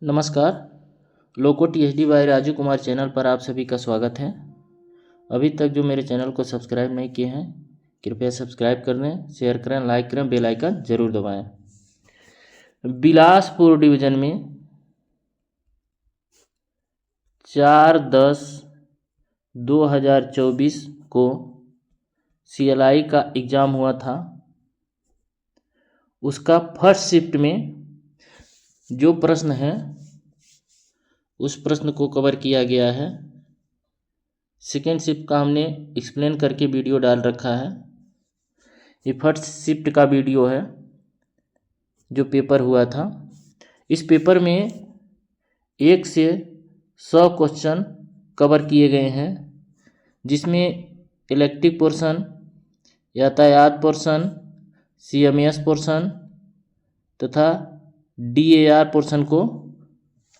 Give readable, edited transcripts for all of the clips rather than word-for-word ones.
नमस्कार। Loco THD by Raju Kumar channel पर आप सभी का स्वागत है। अभी तक जो मेरे चैनल को सब्सक्राइब नहीं किए हैं कृपया सब्सक्राइब कर दें, शेयर करें, लाइक करें, बेल आइकन जरूर दबाएं। बिलासपुर डिवीज़न में 4/10/2024 को CLI का एग्ज़ाम हुआ था। उसका फर्स्ट शिफ्ट में जो प्रश्न है उस प्रश्न को कवर किया गया है। सेकेंड शिफ्ट का हमने एक्सप्लेन करके वीडियो डाल रखा है। ये फर्स्ट शिफ्ट का वीडियो है जो पेपर हुआ था। इस पेपर में 1 से 100 क्वेश्चन कवर किए गए हैं, जिसमें इलेक्टिव पोर्शन, यातायात पोर्शन, CMS पोर्शन तथा DAR पोर्शन को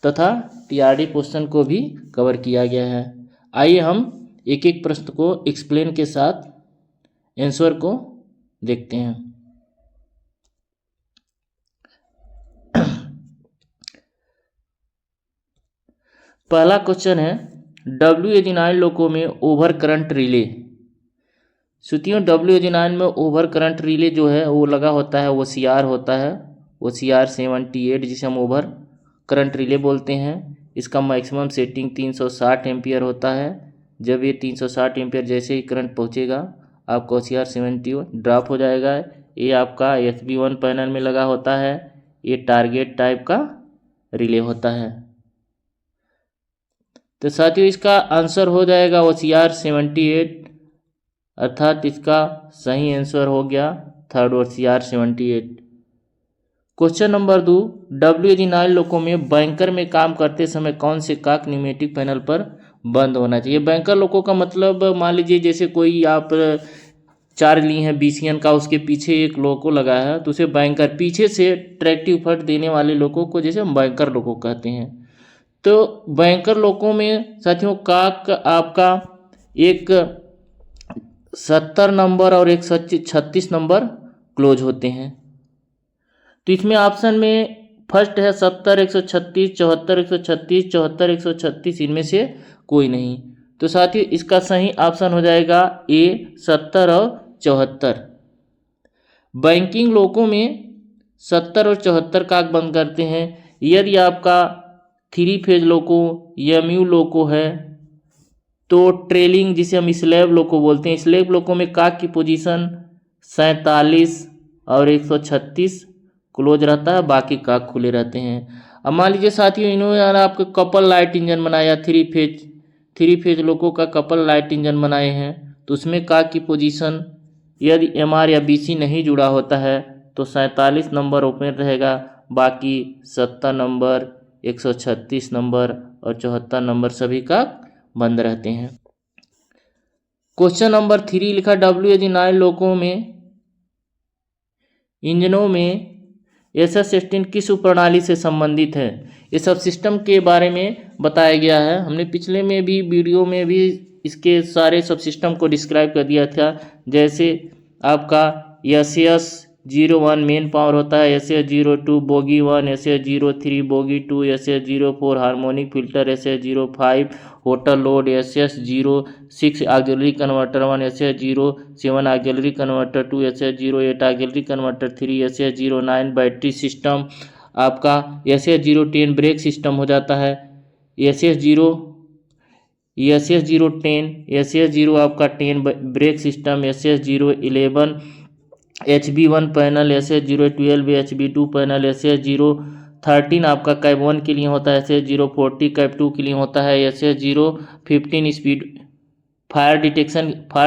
तथा TRD पोर्शन को भी कवर किया गया है। आइए हम एक एक प्रश्न को एक्सप्लेन के साथ आंसर को देखते हैं। पहला क्वेश्चन है, WH9 लोको में ओवर करंट रिले। सुतियों WH9 में ओवर करंट रिले जो है वो लगा होता है, OCR होता है, OCR 78, जिसे हम ओवर करंट रिले बोलते हैं। इसका मैक्सिमम सेटिंग 360 एम्पियर होता है। जब ये 360 एम्पियर जैसे ही करंट पहुंचेगा आपका OCR 71 ड्रॉप हो जाएगा। ये आपका SB1 पैनल में लगा होता है। ये टारगेट टाइप का रिले होता है। तो साथियों इसका आंसर हो जाएगा OCR 78, अर्थात इसका सही आंसर हो गया third OCR 78। Question number 2, WH9 लोको में बैंकर में काम करते समय कौन से काक न्यूमेटिक पैनल पर बंद होना चाहिए। बैंकर लोको का मतलब मान लीजिए जैसे कोई आप चार्ज लिए हैं BCN का, उसके पीछे एक लोको लगा है तो उसे बैंकर, पीछे से ट्रैक्टिव फट देने वाले लोको को जैसे हम बैंकर लोको कहते हैं। तो बैंकर लोको में साथियों काक आपका एक 70 नंबर और एक 36 नंबर क्लोज होते हैं। तो इसमें ऑप्शन में फर्स्ट है 70 136, 74 136, 74 136, इनमें से कोई नहीं। तो साथियों इसका सही ऑप्शन हो जाएगा A 70 और 74। बैंकिंग लोको में 70 और 74 काक बंद करते हैं। यदि आपका 3 फेज लोको MU लोको है तो ट्रेलिंग, जिसे हम स्लैब लोको बोलते हैं, स्लैब लोको में काक की पोजीशन 47 और 136 क्लोज रहता है, बाकी काक खुले रहते हैं। अब मान लीजिए साथियों इन्होंने आपका कपल लाइट इंजन बनाया, 3 फेज लोको का कपल लाइट इंजन बनाए हैं, तो उसमें काक की पोजीशन यदि MR या BC नहीं जुड़ा होता है तो 47 नंबर ओपन रहेगा, बाकी 70 नंबर, 136 नंबर और 74 नंबर सभी काक बंद रहते हैं। क्वेश्चन नंबर 3 लिखा, WH9 लोको में इंजनों में SS16 किस प्रणाली से संबंधित है। इस सब सिस्टम के बारे में बताया गया है। हमने पिछले में भी वीडियो में भी इसके सारे सब सिस्टम को डिस्क्राइब कर दिया था। जैसे आपका SS01 मेन पावर होता है, SS02 bogie 1, SS03 bogie 2, SS04 harmonic filter, SS05 hotel load, SS06 auxiliary converter 1, SS07 auxiliary converter 2, SS08 auxiliary converter 3, SS09 battery system, आपका SS010 ब्रेक सिस्टम हो जाता है, SS010 SS0 आपका 10 brake system, SS011 HB1 panel, SS012 HB2 panel, SS013 आपका cab 1 के लिए होता है, SS040 कैब 2 के लिए होता है, SS015 स्पीड फायर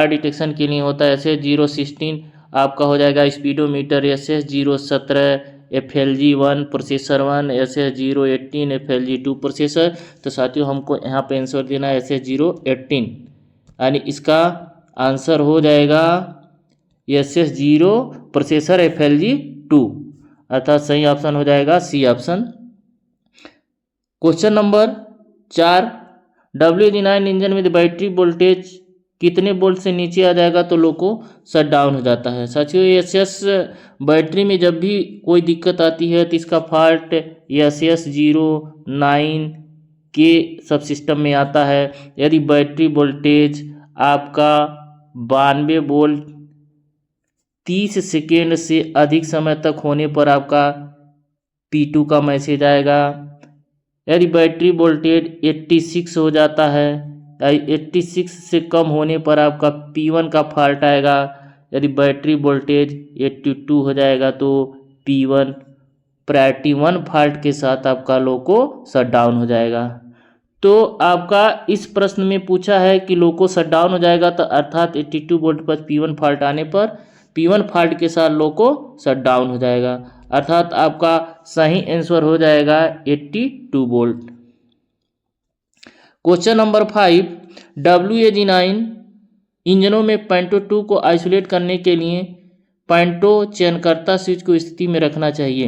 डिटेक्शन के लिए होता है, SS016 आपका हो जाएगा speedometer, SS017 FLG1 processor 1, SS018 FLG2 processor. तो साथियों हमको यहाँ पे आंसर देना है SS018, यानी इसका आंसर हो जाएगा SS0 प्रोसेसर FLG2, अर्थात सही ऑप्शन हो जाएगा C option. Question number 4, WH9 engine में बैटरी वोल्टेज कितने वोल्ट से नीचे आ जाएगा तो लोको शट डाउन हो जाता है। साथियों SS बैटरी में जब भी कोई दिक्कत आती है तो इसका फॉल्ट SS09 के सब सिस्टम में आता है। यदि बैटरी वोल्टेज आपका 92 वोल्ट 30 सेकेंड से अधिक समय तक होने पर आपका P2 का मैसेज आएगा। यदि बैटरी वोल्टेज 86 हो जाता है, 86 से कम होने पर आपका P1 का फॉल्ट आएगा। यदि बैटरी वोल्टेज 82 हो जाएगा तो P1 प्रायोरिटी 1 फॉल्ट के साथ आपका लोको शट डाउन हो जाएगा। तो आपका इस प्रश्न में पूछा है कि लोको शट डाउन हो जाएगा, तो अर्थात 82 वोल्ट पर P1 फॉल्ट आने पर P1 फॉल्ट के साथ लोको शट डाउन हो जाएगा, अर्थात आपका सही आंसर हो जाएगा 82 वोल्ट। क्वेश्चन नंबर 5, WAG9 इंजनों में पेंटो 2 को आइसोलेट करने के लिए पेंटो चयनकर्ता स्विच को स्थिति में रखना चाहिए।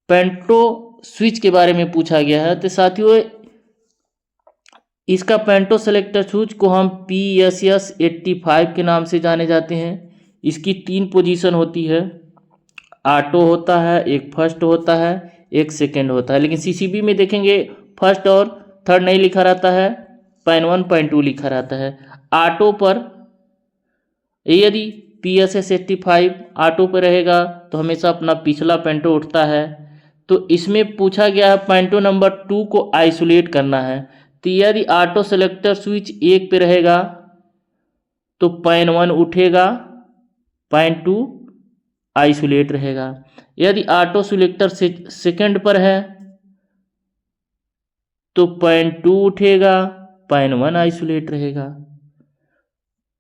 पेंटो स्विच के बारे में पूछा गया है। तो साथियों, इसका पेंटो सेलेक्टर स्विच को हम PSS85 के नाम से जाने जाते हैं। इसकी 3 पोजीशन होती है, ऑटो होता है, एक फर्स्ट होता है, एक सेकंड होता है। लेकिन CCB में देखेंगे फर्स्ट और थर्ड नहीं लिखा रहता है, पैन 1 पैन 2 लिखा रहता है। ऑटो पर यदि PSS85 ऑटो पर रहेगा तो हमेशा अपना पिछला पेंटो उठता है। तो इसमें पूछा गया है पेंटो नंबर 2 को आइसोलेट करना है। तो यदि ऑटो सेलेक्टर स्विच 1 पे रहेगा तो पैन 1 उठेगा, पैन 2 आइसोलेट रहेगा। यदि ऑटो सेलेक्टर सेकंड पर है तो पैन 2 उठेगा, पैन 1 आइसोलेट रहेगा।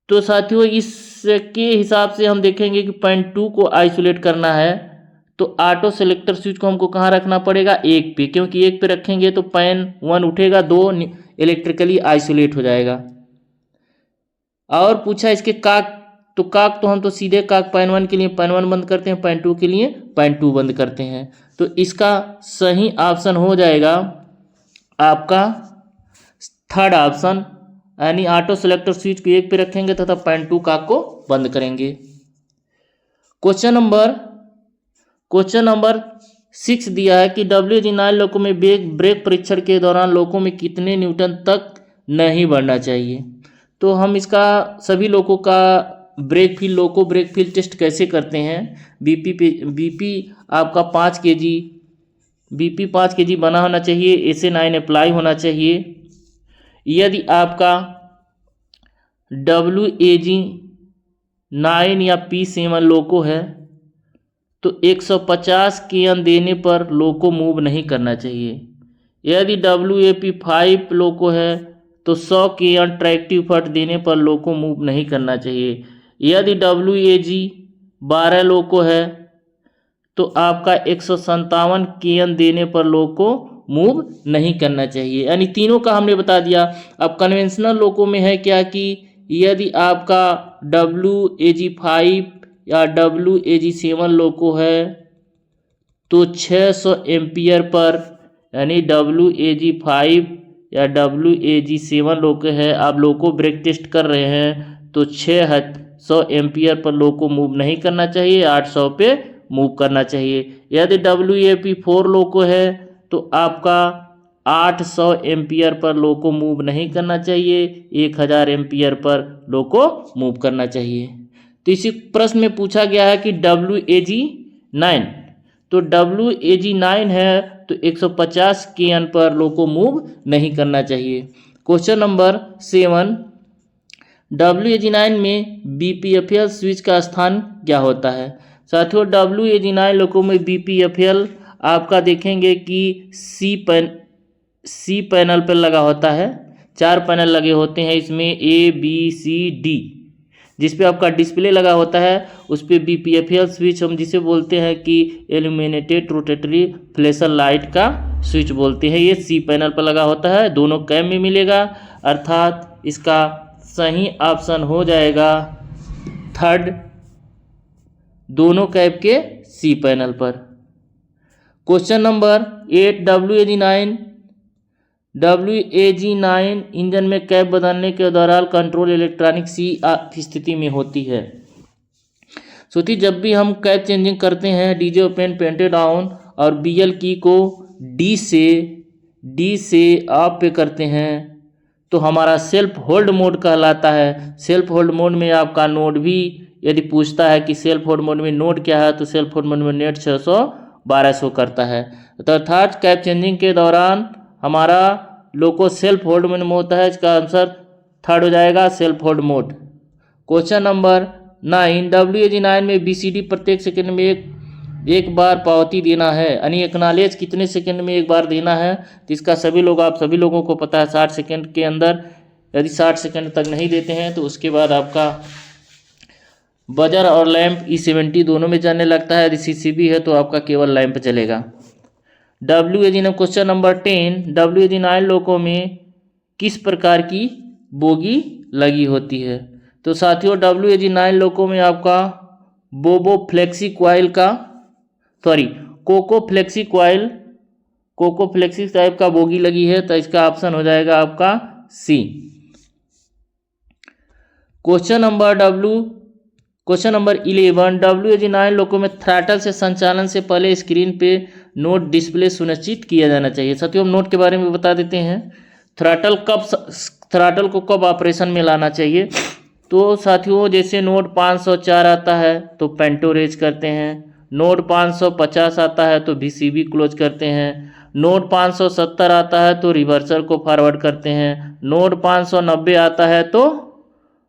तो साथियों, इसके हिसाब से हम देखेंगे कि पैन 2 को आइसोलेट करना है तो ऑटो सेलेक्टर स्विच को हमको कहाँ रखना पड़ेगा, 1 पे, क्योंकि 1 पे रखेंगे तो पैन 1 उठेगा, 2 इलेक्ट्रिकली आइसोलेट हो जाएगा। और पूछा इसके काक, तो काक तो हम तो सीधे काक पैन 1 के लिए पैन 1 बंद करते हैं, पैन 2 के लिए पैन 2 बंद करते हैं। तो इसका सही ऑप्शन हो जाएगा आपका थर्ड ऑप्शन, यानी ऑटो सेलेक्टर स्विच को 1 पे रखेंगे तथा पैन 2 काक को बंद करेंगे। क्वेश्चन नंबर 6 दिया है कि WAG9 लोको में ब्रेक परीक्षण के दौरान लोको में कितने न्यूटन तक नहीं बढ़ना चाहिए। तो हम इसका सभी लोको का ब्रेक फील टेस्ट कैसे करते हैं। बीपी आपका 5 kg बना होना चाहिए, SA9 अप्लाई होना चाहिए। यदि आपका WAG9 या P7 लोको है तो 150 kN देने पर लोको मूव नहीं करना चाहिए। यदि WAP5 लोको है तो 100 kN ट्रैक्टिव फट देने पर लोको मूव नहीं करना चाहिए। यदि WAG12 लोको है तो आपका 157 kN देने पर लोको मूव नहीं करना चाहिए। यानी तीनों का हमने बता दिया। अब कन्वेंशनल लोको में है क्या कि यदि आपका WAG5 या WAG7 लोको है तो 600 एम्पियर पर, यानी WAG5 या WAG7 लोको है, आप लोको ब्रेक टेस्ट कर रहे हैं तो 600 एम्पियर पर लोको मूव नहीं करना चाहिए, 800 पे मूव करना चाहिए। यदि WAP4 लोको है तो आपका 800 एम्पियर पर लोको मूव नहीं करना चाहिए, 1000 एम्पियर पर लोको मूव करना चाहिए। तो इसी प्रश्न में पूछा गया है कि WAG9, तो WAG9 है तो 150 kN पर लोको मूव नहीं करना चाहिए। क्वेश्चन नंबर 7, WAG9 में BPFL स्विच का स्थान क्या होता है। साथियों, WAG9 लोको में BPFL आपका देखेंगे कि सी पैनल पर लगा होता है। 4 पैनल लगे होते हैं इसमें, ABCD, जिस पे आपका डिस्प्ले लगा होता है उस पे BPFL स्विच हम जिसे बोलते हैं कि इल्यूमिनेटेड रोटेटरी फ्लैशर लाइट का स्विच बोलते हैं, ये सी पैनल पर लगा होता है, दोनों कैम में मिलेगा, अर्थात इसका सही ऑप्शन हो जाएगा थर्ड, दोनों कैप के सी पैनल पर। क्वेश्चन नंबर 8, WAG9 इंजन में कैप बदलने के दौरान कंट्रोल इलेक्ट्रॉनिक सी स्थिति में होती है। सोचिए जब भी हम कैप चेंजिंग करते हैं डीजे ओपन पेंटेड डाउन और बीएल की को डी से ऑफ पे करते हैं तो हमारा सेल्फ होल्ड मोड कहलाता है। सेल्फ होल्ड मोड में आपका नोड भी यदि पूछता है कि सेल्फ होल्ड मोड में नोड क्या है तो सेल्फ होल्ड मोड में नेट 600-1200 करता है। तो अर्थात कैप चेंजिंग के दौरान हमारा लोको सेल्फ होल्ड मोड में होता है। इसका आंसर थर्ड हो जाएगा self hold mode. Question number 9, WAG9 में BCD प्रत्येक सेकंड में एक बार पावती देना है, यानी एक्नॉलेज कितने सेकंड में एक बार देना है। तो इसका आप सभी लोगों को पता है 60 सेकंड के अंदर। यदि 60 सेकंड तक नहीं देते हैं तो उसके बाद आपका बजर और लैंप E70 दोनों में जाने लगता है। यदि CCB है तो आपका केवल लैंप चलेगा। WAG9 क्वेश्चन नंबर 10, WAG9 लोको में किस प्रकार की बोगी लगी होती है। तो साथियों WAG9 लोको में आपका कोको फ्लेक्सी टाइप का बोगी लगी है। तो इसका ऑप्शन हो जाएगा आपका सी। क्वेश्चन नंबर 11, WAG9 लोको में थ्रॉटल से संचालन से पहले स्क्रीन पे नोट डिस्प्ले सुनिश्चित किया जाना चाहिए। साथियों हम नोट के बारे में बता देते हैं। थ्रॉटल को कब ऑपरेशन में लाना चाहिए। तो साथियों जैसे नोड 504 आता है तो पेंटो रेज करते हैं, नोड 550 आता है तो VCB क्लोज करते हैं, नोड 570 आता है तो रिवर्सल को फॉरवर्ड करते हैं, नोड 590 आता है तो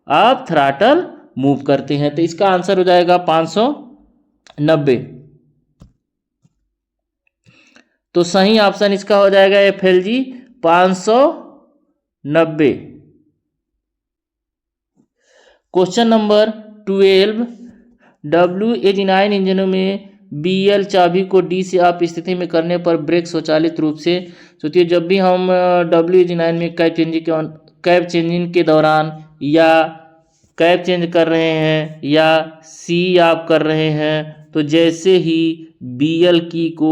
आप थ्रॉटल मूव करते हैं। तो इसका आंसर हो जाएगा 590। तो सही ऑप्शन इसका हो जाएगा FLG 590। क्वेश्चन नंबर 12, WAG9 इंजनों में BL चाबी को D से ऑफ स्थिति में करने पर ब्रेक स्वचालित रूप से। सोचिए जब भी हम WAG9 में कैप चेंजिंग के दौरान या कैप चेंज कर रहे हैं या C ऑफ कर रहे हैं तो जैसे ही BL की को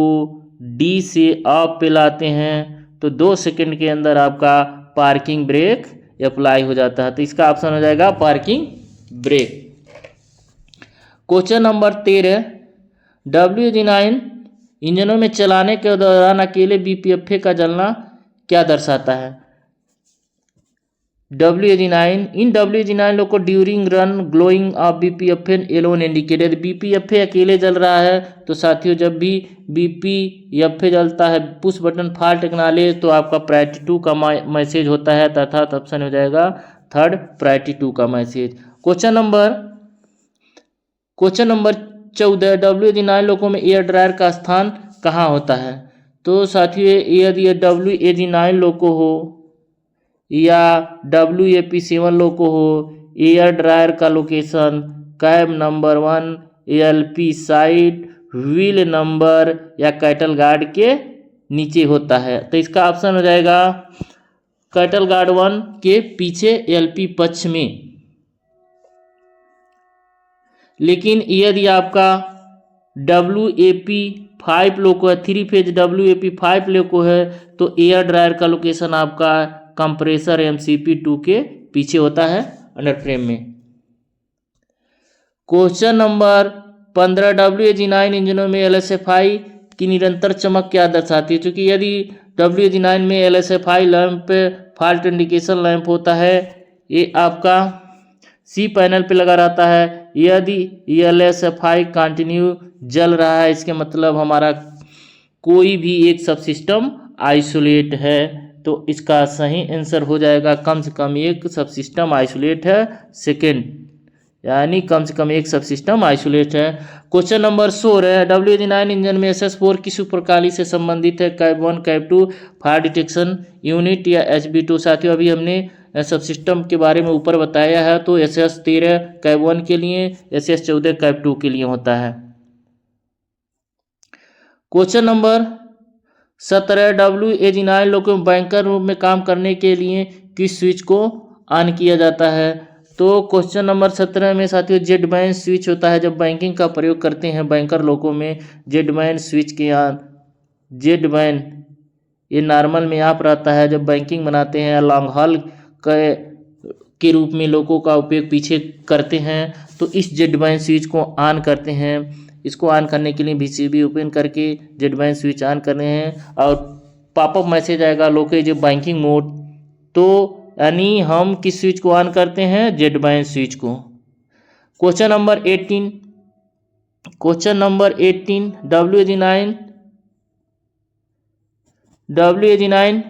D से ऑफ पे लाते हैं तो 2 सेकंड के अंदर आपका पार्किंग ब्रेक अप्लाई हो जाता है। तो इसका ऑप्शन हो जाएगा parking brake. Question number 13, WAG9 इंजनों में चलाने के दौरान अकेले BPFA का जलना क्या दर्शाता है। WAG9 लोग को during run glowing of BPFA alone indicated. BPFA अकेले जल रहा है तो साथियों जब भी BPFA जलता है पुश बटन फॉल्ट एक्नॉलेज तो आपका प्रायोरिटी 2 का मैसेज होता है अर्थात ऑप्शन हो जाएगा थर्ड प्रायोरिटी 2 का मैसेज। क्वेश्चन नंबर 14, WAG9 लोगों में एयर ड्रायर का स्थान कहाँ होता है। तो साथियों यदि WAG9 लोको हो या WAP7 लोको हो, एयर ड्रायर का location cab number 1, LP side, wheel number या कैटल गार्ड के नीचे होता है। तो इसका ऑप्शन हो जाएगा कैटल गार्ड 1 के पीछे LP पक्ष में। लेकिन यदि आपका WAP5 लोको है, 3 फेज WAP5 लोको है तो एयर ड्रायर का लोकेशन आपका कंप्रेसर MCP2 के पीछे होता है अंडर फ्रेम में। क्वेश्चन नंबर 15, WAG9 इंजनों में LSFI की निरंतर चमक क्या दर्शाती है। क्योंकि यदि WAG9 में LSFI lamp fault indication lamp होता है ये आपका C पैनल पे लगा रहता है। यदि LSFI कंटिन्यू जल रहा है इसके मतलब हमारा कोई भी एक सब सिस्टम आइसोलेट है। तो इसका सही आंसर हो जाएगा कम से कम एक सब सिस्टम आइसोलेट है सेकेंड, यानी कम से कम एक सब सिस्टम आइसोलेट है। क्वेश्चन नंबर 16, WAG9 इंजन में SS4 किस प्रणाली से संबंधित है। Cab 1, cab 2, fire detection unit या HB2। साथियों अभी हमने सब सिस्टम के बारे में ऊपर बताया है। तो SS13 कैब 1 के लिए, SS14 कैब 2 के लिए होता है। क्वेश्चन नंबर 17, WAG9 लोगों में बैंकर रूप में काम करने के लिए किस स्विच को ऑन किया जाता है। तो क्वेश्चन नंबर 17 में साथियों जेडमैन स्विच होता है। जब बैंकिंग का प्रयोग करते हैं बैंकर लोगों में जेडमैन स्विच के जेडमैन ये नॉर्मल में ऑफ रहता है। जब बैंकिंग बनाते हैं लॉन्ग हॉल के रूप में लोगों का उपयोग पीछे करते हैं तो इस जेड बाइन स्विच को ऑन करते हैं। इसको ऑन करने के लिए VCB ओपन करके जेड बाइन स्विच ऑन करने हैं और पॉपअप मैसेज आएगा लोकेज बैंकिंग मोड। तो यानी हम किस स्विच को ऑन करते हैं, जेड बाइन स्विच को। क्वेश्चन नंबर 18 WAG9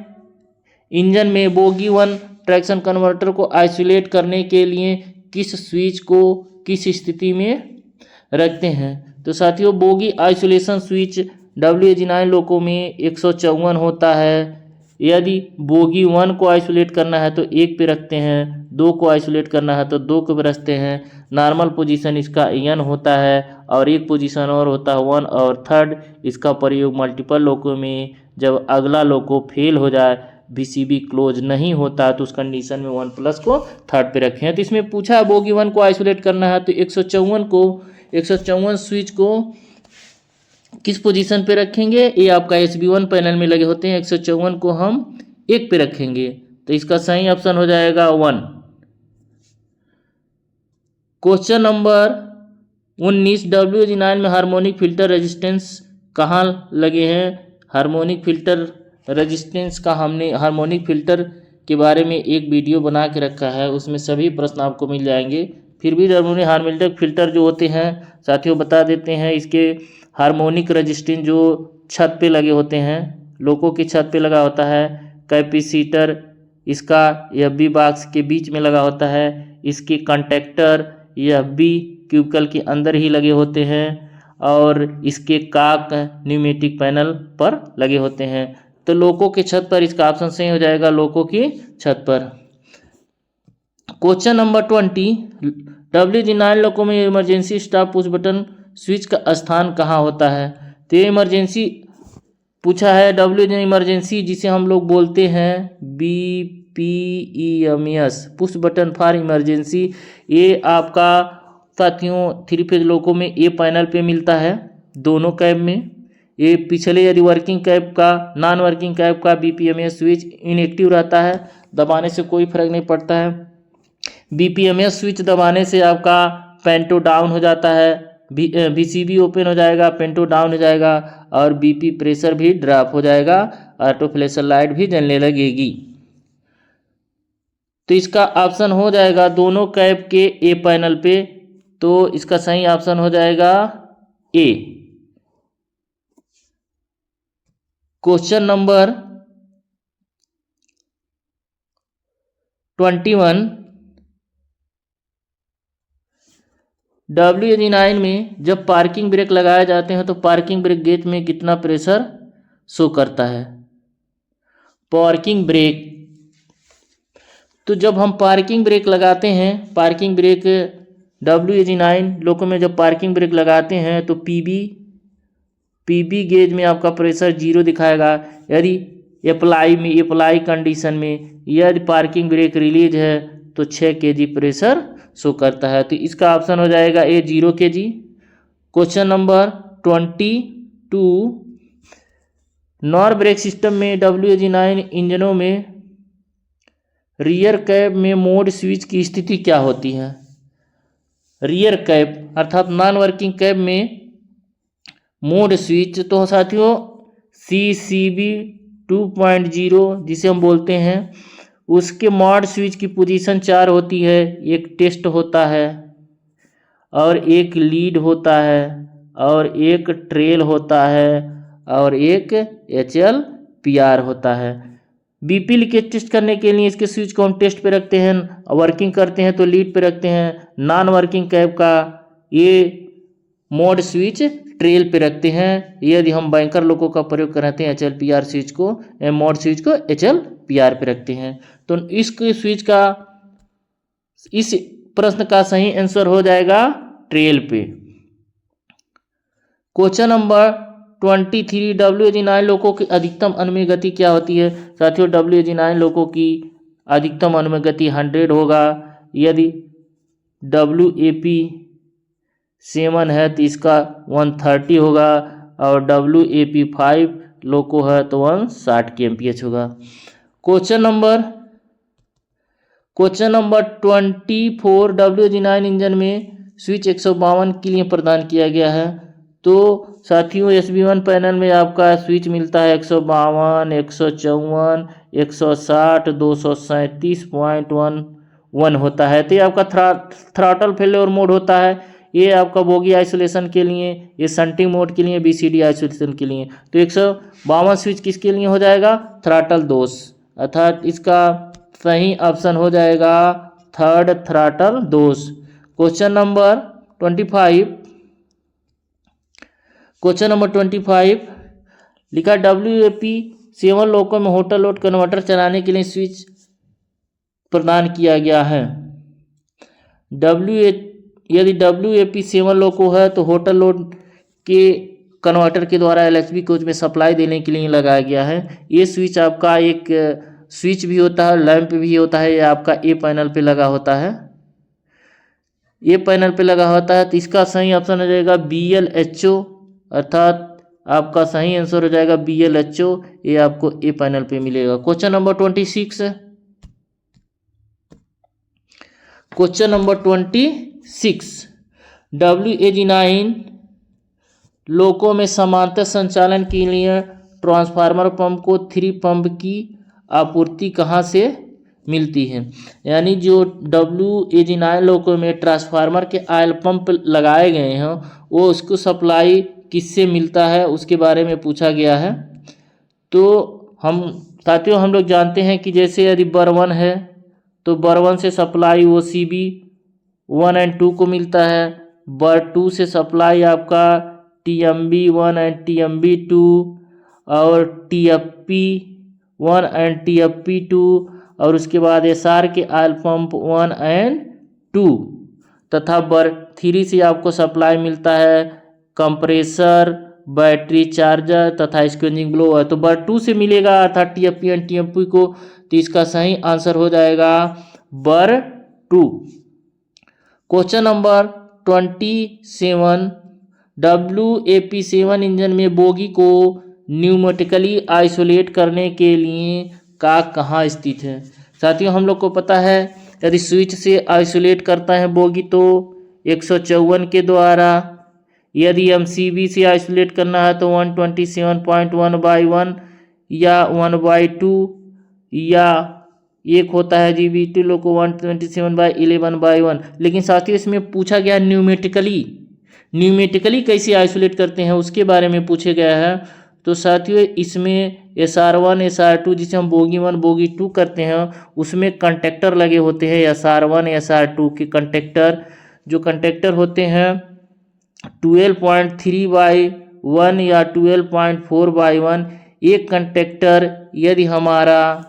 इंजन में बोगी 1 ट्रैक्शन कन्वर्टर को आइसोलेट करने के लिए किस स्विच को किस स्थिति में रखते हैं। तो साथियों बोगी आइसोलेशन स्विच WAG9 लोको में 154 होता है। यदि बोगी 1 को आइसोलेट करना है तो 1 पे रखते हैं, 2 को आइसोलेट करना है तो 2 को पे रखते हैं। नॉर्मल पोजीशन इसका N होता है और एक पोजीशन और होता है 1 और थर्ड। इसका प्रयोग मल्टीपल लोको में जब अगला लोको फेल हो जाए, VCB क्लोज नहीं होता तो उस कंडीशन में 1+ को थर्ड पे रखें। तो इसमें पूछा है बोगी 1 को आइसोलेट करना है तो 154 स्विच को किस पोजीशन पे रखेंगे, ये आपका SB1 पैनल में लगे होते हैं। 154 को हम 1 पे रखेंगे तो इसका सही ऑप्शन हो जाएगा 1। क्वेश्चन नंबर 19 WAG9 में हार्मोनिक फिल्टर रेजिस्टेंस कहाँ लगे हैं। हार्मोनिक फिल्टर रेजिस्टेंस का हमने हार्मोनिक फिल्टर के बारे में एक वीडियो बना के रखा है, उसमें सभी प्रश्न आपको मिल जाएंगे। फिर भी हार्मोनिक फिल्टर जो होते हैं साथियों बता देते हैं। इसके हार्मोनिक रेजिस्टेंस जो छत पे लगे होते हैं, लोगों की छत पे लगा होता है। कैपेसिटर इसका FB बॉक्स के बीच में लगा होता है। इसके कंडक्टर FB क्यूबिकल के अंदर ही लगे होते हैं और इसके काक न्यूमेटिक पैनल पर लगे होते हैं। तो लोको की छत पर इसका ऑप्शन सही हो जाएगा, लोको की छत पर। क्वेश्चन नंबर 20 WAG9 लोको में emergency stop push button switch का स्थान कहाँ होता है। तो ये इमरजेंसी पूछा है। WAG इमरजेंसी जिसे हम लोग बोलते हैं BPEMS push button for emergency, ये आपका साथियों 3 फेज लोको में ये पैनल पे मिलता है दोनों कैब में। ये पिछले यदि वर्किंग कैब का नॉन वर्किंग कैब का BPMS स्विच इनएक्टिव रहता है, दबाने से कोई फर्क नहीं पड़ता है। BPMS स्विच दबाने से आपका पेंटो डाउन हो जाता है, VCB ओपन हो जाएगा, पेंटो डाउन हो जाएगा और BP प्रेशर भी ड्रॉप हो जाएगा, ऑटो फ्लैशर लाइट भी जलने लगेगी। तो इसका ऑप्शन हो जाएगा दोनों कैब के A पैनल पे। तो इसका सही ऑप्शन हो जाएगा A। क्वेश्चन नंबर 21 WAG9 में जब पार्किंग ब्रेक लगाए जाते हैं तो पार्किंग ब्रेक गेज में कितना प्रेशर शो करता है। पार्किंग ब्रेक, तो जब हम पार्किंग ब्रेक लगाते हैं, पार्किंग ब्रेक WAG9 लोको में जब पार्किंग ब्रेक लगाते हैं तो PB गेज में आपका प्रेशर 0 दिखाएगा। यदि अप्लाई कंडीशन में यदि पार्किंग ब्रेक रिलीज है तो 6 kg प्रेशर शो करता है। तो इसका ऑप्शन हो जाएगा A 0 kg। Question number 22 nor brake system में WAG9 इंजनों में रियर कैब में मोड स्विच की स्थिति क्या होती है। रियर कैब अर्थात नॉन वर्किंग कैब में मोड स्विच तो साथियों CCB 2.0 जिसे हम बोलते हैं, उसके मोड स्विच की पोजीशन 4 होती है। एक टेस्ट होता है और एक लीड होता है और एक ट्रेल होता है और एक HLPR होता है। BP लीकेज टेस्ट करने के लिए इसके स्विच को हम टेस्ट पे रखते हैं, वर्किंग करते हैं तो लीड पे रखते हैं। नॉन वर्किंग कैब का ये मोड स्विच ट्रेल पे रखते हैं। यदि हम बैंकर लोगों का प्रयोग कराते हैं HLPR स्विच को, मोड स्विच को HLPR पे रखते हैं। तो इस स्विच का इस प्रश्न का सही आंसर हो जाएगा ट्रेल पे। क्वेश्चन नंबर 23 WAG9 लोको की अधिकतम अनुमेय गति क्या होती है। साथियों WAG9 लोको की अधिकतम अनुमेय गति 100 होगा। यदि WAP7 है तो इसका 130 होगा और WAP5 लोको है तो 160 kmph होगा। Question number question number 24, WG9 engine में स्विच 152 के लिए प्रदान किया गया है। तो साथियों SB1 पैनल में आपका स्विच मिलता है 152, 154, 160, 237.11 होता है। तो ये आपका थ्रॉटल फेल्योर मोड होता है। ये आपका बोगी आइसोलेशन के लिए, ये शंटिंग मोड के लिए, BCD आइसोलेशन के लिए। तो 152 स्विच किसके लिए हो जाएगा? थ्रॉटल दोष, अर्थात इसका सही ऑप्शन हो जाएगा थर्ड, थ्रॉटल दोष। क्वेश्चन नंबर 25 लिखा WAP7 लोको में होटल लोड कन्वर्टर चलाने के लिए स्विच प्रदान किया गया है। यदि WAP7 लोको है तो होटल लोड के कन्वर्टर के द्वारा LHB कोच में सप्लाई देने के लिए लगाया गया है। ये स्विच आपका एक स्विच भी होता है, लैंप भी होता है। ये आपका ए पैनल पे लगा होता है, ये पैनल पे लगा होता है। तो इसका सही ऑप्शन हो जाएगा BLHO, अर्थात आपका सही आंसर हो जाएगा BLHO। ये आपको ए पैनल पे मिलेगा। क्वेश्चन नंबर 26 है। क्वेश्चन नंबर 26, WAG9 लोको में समांतर संचालन के लिए ट्रांसफार्मर पंप को 3 पंप की आपूर्ति कहाँ से मिलती है? यानी जो WAG9 लोको में ट्रांसफार्मर के ऑयल पंप लगाए गए हैं वो उसको सप्लाई किससे मिलता है उसके बारे में पूछा गया है। तो साथियों हम लोग जानते हैं कि जैसे यदि बर 1 है तो बर 1 से सप्लाई OCB 1 और 2 को मिलता है। बर 2 से सप्लाई आपका TMB 1 और TMB 2 और TFP 1 और TFP 2 और उसके बाद SR के ऑयल पंप 1 और 2 तथा बर 3 से आपको सप्लाई मिलता है कंप्रेसर, बैटरी चार्जर तथा स्क्वीजिंग ब्लोअर। तो बर 2 से मिलेगा अर्थात TFP और TMP को। तो इसका सही आंसर हो जाएगा बर 2। क्वेश्चन नंबर 27, WAP7 इंजन में बोगी को न्यूमेटिकली आइसोलेट करने के लिए काक कहाँ स्थित है? साथियों हम लोग को पता है यदि स्विच से आइसोलेट करता है बोगी तो 154 के द्वारा, यदि MCB से आइसोलेट करना है तो 127.1/1 या 1/2 या एक होता है GB2 लोको 127/11/1। लेकिन साथियों इसमें पूछा गया न्यूमेटिकली कैसे आइसोलेट करते हैं उसके बारे में पूछे गया है। तो साथियों इसमें SR1 SR2 जिसे हम बोगी 1 बोगी 2 करते हैं उसमें कंडक्टर लगे होते हैं। SR1 SR2 के जो कंडक्टर होते हैं 12.3/1 या 12.4/1। एक कंडक्टर यदि हमारा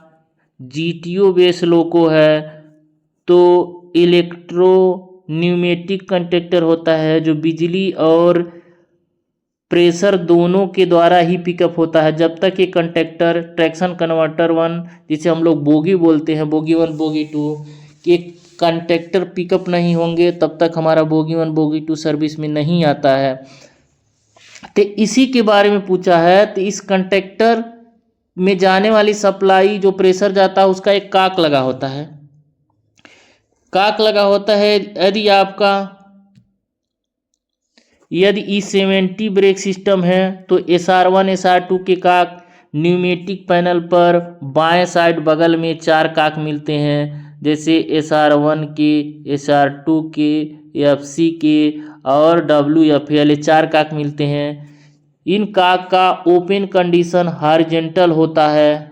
GTO बेस लोको है तो इलेक्ट्रो न्यूमेटिक कंडक्टर होता है जो बिजली और प्रेशर दोनों के द्वारा ही पिकअप होता है। जब तक ये कंडक्टर ट्रैक्शन कन्वर्टर 1 जिसे हम लोग बोगी बोलते हैं, बोगी 1 बोगी 2 के कंडक्टर पिकअप नहीं होंगे तब तक हमारा बोगी 1 बोगी 2 सर्विस में नहीं आता है। तो इसी के बारे में पूछा है। तो इस कंडक्टर में जाने वाली सप्लाई जो प्रेशर जाता है उसका एक काक लगा होता है। यदि E70 ब्रेक सिस्टम है तो SR1 SR2 के काक न्यूमेटिक पैनल पर बाएं साइड बगल में 4 काक मिलते हैं। जैसे SR1 के, SR2 के, FC के और WFL, ये 4 काक मिलते हैं। इन काक का ओपन कंडीशन हॉरिजॉन्टल होता है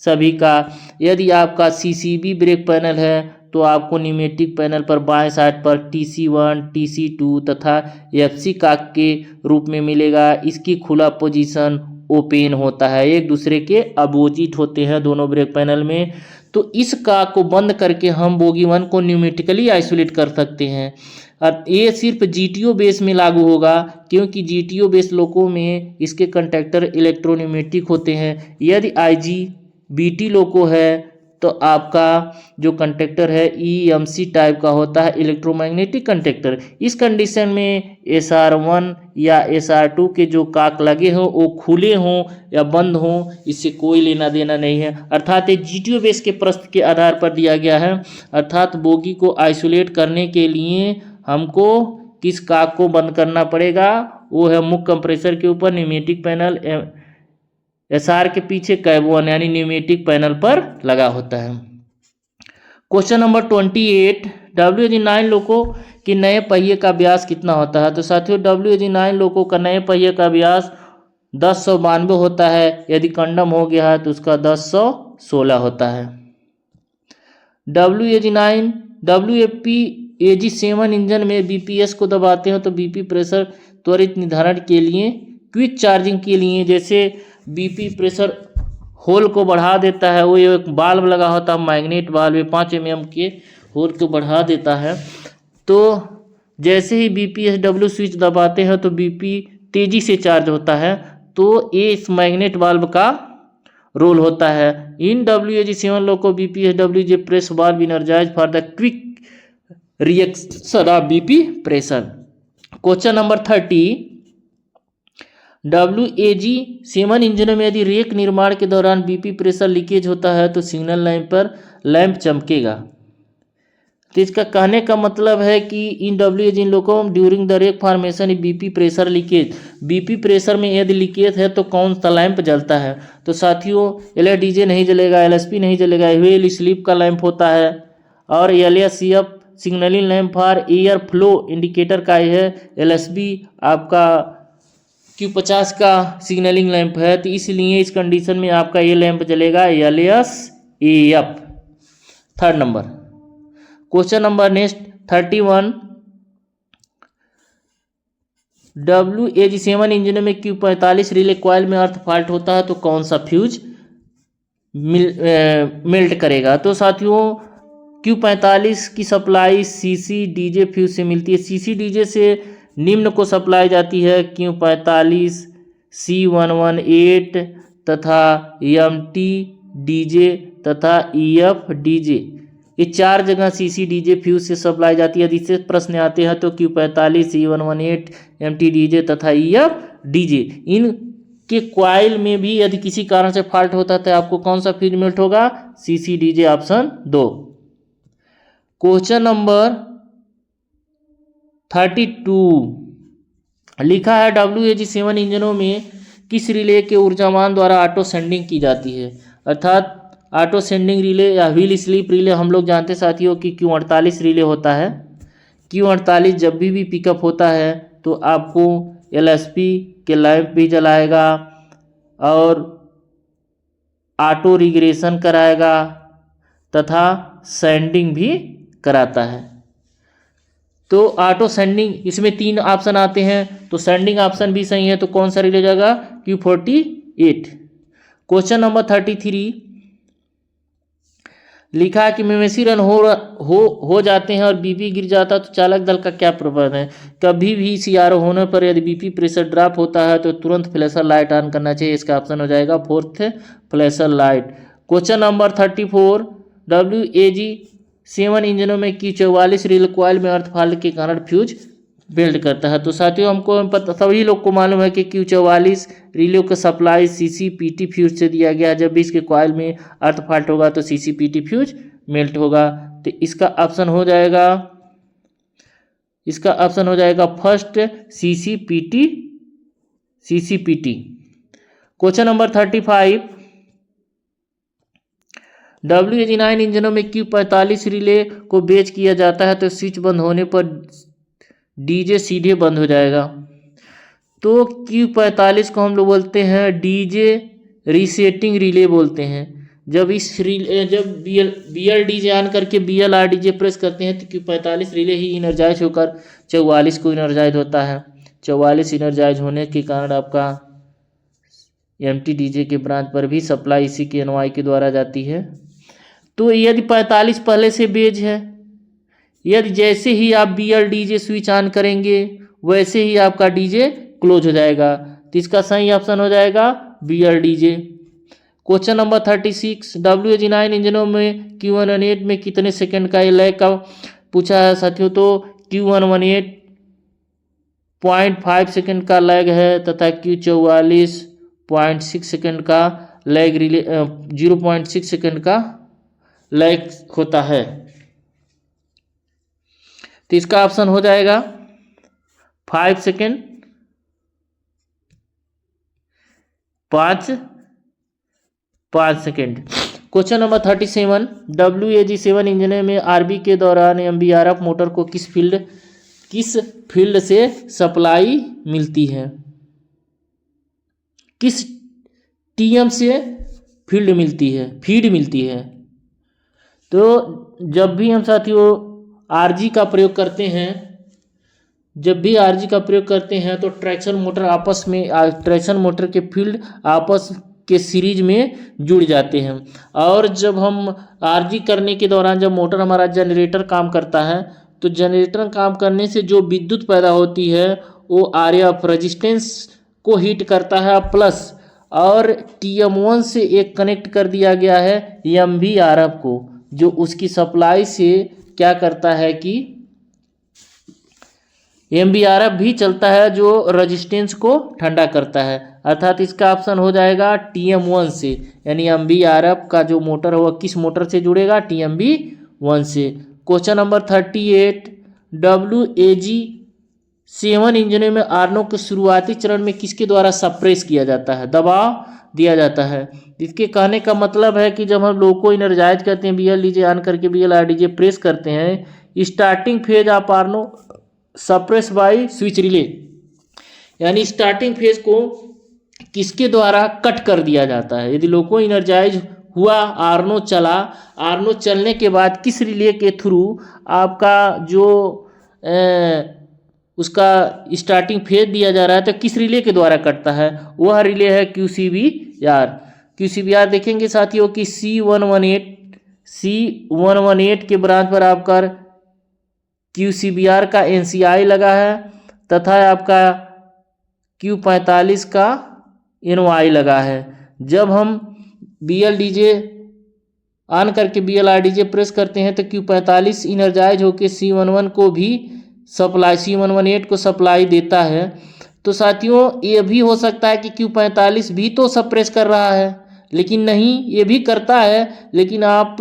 सभी का। यदि आपका CCB ब्रेक पैनल है तो आपको न्यूमेटिक पैनल पर बाएं साइड पर TC1 TC2 तथा FC काक के रूप में मिलेगा। इसकी खुला पोजीशन ओपन होता है, एक दूसरे के अपोजिट होते हैं दोनों ब्रेक पैनल में। तो इस काक को बंद करके हम बोगी 1 को न्यूमेटिकली आइसोलेट कर सकते हैं। और ये सिर्फ GTO बेस में लागू होगा क्योंकि GTO बेस लोको में इसके कंडक्टर इलेक्ट्रोन्यूमेटिक होते हैं। यदि IGBT लोको है तो आपका जो कंडक्टर है EMC टाइप का होता है, इलेक्ट्रोमैग्नेटिक कंडक्टर। इस कंडीशन में SR1 या SR2 के जो काक लगे हों वो खुले हों या बंद हों, इससे कोई लेना देना नहीं है। अर्थात ये GTO बेस के प्रश्न के आधार पर दिया गया है। अर्थात बोगी को आइसोलेट करने के लिए हमको किस काक को बंद करना पड़ेगा, वो है मुख्य कंप्रेसर के ऊपर न्यूमेटिक पैनल SR के पीछे कैब1 यानी न्यूमेटिक पैनल पर लगा होता है। क्वेश्चन नंबर 28, WAG9 लोको के नए पहिए का व्यास कितना होता है? तो साथियों WAG9 लोको का नए पहिए का व्यास 1092 होता है। यदि कंडम हो गया है तो उसका 1016 होता है। WAG9 WAG7 इंजन में BPS को दबाते हैं तो BP प्रेशर त्वरित निर्धारण के लिए, क्विक चार्जिंग के लिए, जैसे BP प्रेशर होल को बढ़ा देता है, वो एक बाल्ब लगा होता है मैग्नेट बाल्ब 5 mm के होल को बढ़ा देता है। तो जैसे ही BPSW स्विच दबाते हैं तो BP तेजी से चार्ज होता है। तो ये इस मैग्नेट बाल्ब का रोल होता है। In WAG7 loco BPSW press बाल्ब energise for the quick reaction of BP pressure. Question number 30, WAG7 इंजनों में यदि रेक निर्माण के दौरान BP प्रेशर लीकेज होता है तो सिग्नल लाइन पर लैंप चमकेगा। तो इसका कहने का मतलब है कि इन WAG loco during the rake formation BP pressure leakage, BP pressure में यदि लीकेज है तो कौन सा लैंप जलता है? तो साथियों LSDJ नहीं जलेगा, LSP नहीं जलेगा, व्हील स्लीप का लैंप होता है। और LSCF signalling lamp for air flow indicator का है। LSB आपका Q50 का सिग्नलिंग लैंप है। तो इसलिए इस कंडीशन में आपका ये लैंप जलेगा LSAF। Third number question number next 31, WAG7 engine में Q45 रिले कॉइल में अर्थ फॉल्ट होता है तो कौन सा फ्यूज मेल्ट करेगा? तो साथियों Q45 की सप्लाई CCDJ फ्यूज से मिलती है। CCDJ से निम्न को सप्लाई जाती है Q45, C118 तथा MTDJ तथा EFDJ। ये 4 जगह CCDJ फ्यूज से सप्लाई जाती है। यदि इससे प्रश्न आते हैं तो Q45, C118, MTDJ तथा EFDJ इन के कॉइल में भी यदि किसी कारण से फॉल्ट होता है तो आपको कौन सा फ्यूज मेल्ट होगा? CCDJ option 2। क्वेश्चन नंबर 32, लिखा है WAG7 इंजनों में किस रिले के ऊर्जामान द्वारा ऑटो सेंडिंग की जाती है? अर्थात ऑटो सेंडिंग रिले या व्हील स्लीप रिले हम लोग जानते साथियों कि Q48 रिले होता है। Q48 जब भी पिकअप होता है तो आपको LSP के लैंप भी जलाएगा और ऑटो रिग्रेशन कराएगा तथा सेंडिंग भी कराता है। तो ऑटो सेंडिंग इसमें 3 ऑप्शन आते हैं तो सेंडिंग ऑप्शन भी सही है। तो कौन सा रिले हो जाएगा? Q48। क्वेश्चन नंबर 33, लिखा है कि मेमेसी रन हो जाते हैं और BP गिर जाता है तो चालक दल का क्या प्रबंध है? कभी भी CRO होने पर यदि BP प्रेशर ड्रॉप होता है तो तुरंत फ्लैशर लाइट ऑन करना चाहिए। इसका ऑप्शन हो जाएगा 4th flasher light. Question number 34, WAG7 इंजनों में Q44 रिले कॉइल में अर्थ फॉल्ट के कारण फ्यूज बिल्ड करता है। तो साथियों हमको पता, सभी लोग को मालूम है कि Q44 रिले का सप्लाई CCPT फ्यूज से दिया गया है। जब भी इसके कॉइल में अर्थ फॉल्ट होगा तो CCPT फ्यूज मेल्ट होगा। तो इसका ऑप्शन हो जाएगा first CCPT। Question number 35, WAG9 इंजनों में Q45 रिले को बेच किया जाता है तो स्विच बंद होने पर DJ सीधे बंद हो जाएगा। तो Q45 को हम लोग बोलते हैं DJ रीसेटिंग रिले बोलते हैं। जब BLDJ ऑन करके BLRDJ प्रेस करते हैं तो Q45 रिले ही इनर्जाइज होकर 44 को इनर्जाइज होता है। 44 इनर्जाइज होने के कारण आपका MTDJ के ब्रांच पर भी सप्लाई इसी के NY के द्वारा जाती है। तो यदि 45 पहले से बेज है, यदि जैसे ही आप BLDJ स्विच ऑन करेंगे वैसे ही आपका DJ क्लोज हो जाएगा। तो इसका सही ऑप्शन हो जाएगा BLDJ। क्वेश्चन नंबर 36, WAG9 इंजनों में Q118 में कितने सेकंड का ये लैग का पूछा है साथियों। तो Q118 0.5 सेकंड का लैग है तथा Q44 0.6 सेकंड का लैग 0.6 सेकंड का लैग होता है। तो इसका ऑप्शन हो जाएगा 5 second, 5 second. Question number 37, WAG7 engine में आरबी के दौरान MBRF मोटर को किस फील्ड से सप्लाई मिलती है, किस TM से फीड मिलती है। तो जब भी हम साथियों RG का प्रयोग करते हैं, तो ट्रैक्शन मोटर के फील्ड आपस के सीरीज में जुड़ जाते हैं। और जब हम RG करने के दौरान जब मोटर हमारा जनरेटर काम करता है, तो जनरेटर काम करने से जो विद्युत पैदा होती है वो RF रेजिस्टेंस को हीट करता है प्लस, और TM1 से एक कनेक्ट कर दिया गया है MBRF को, जो उसकी सप्लाई से क्या करता है कि MBRF भी चलता है जो रेजिस्टेंस को ठंडा करता है। अर्थात इसका ऑप्शन हो जाएगा TM1 से, यानी MBRF का जो मोटर है वह किस मोटर से जुड़ेगा, TMB1 से। क्वेश्चन नंबर 38, WAG7 इंजन में आर्नो के शुरुआती चरण में किसके द्वारा सप्रेस किया जाता है, दबाव दिया जाता है। इसके कहने का मतलब है कि जब हम लोग को इनर्जाइज करते हैं, BLDJ ऑन करके BLRDJ प्रेस करते हैं, starting phase of Arno suppress by switch relay, यानी स्टार्टिंग फेज को किसके द्वारा कट कर दिया जाता है। यदि लोको इनर्जाइज हुआ, आर्नो चला, आर्नो चलने के बाद किस रिले के थ्रू आपका जो उसका स्टार्टिंग फेज दिया जा रहा है, तो किस रिले के द्वारा कटता है, वह रिले है QCBR। देखेंगे साथियों कि C118 के ब्रांच पर आपका QCBR का NCI लगा है तथा आपका Q45 का NY लगा है। जब हम BLDJ ऑन करके BLRDJ प्रेस करते हैं तो Q45 इनर्जाइज होकर C11 को भी C118 को सप्लाई देता है। तो साथियों ये भी हो सकता है कि Q45 भी तो सप्रेस कर रहा है, लेकिन नहीं, ये भी करता है, लेकिन आप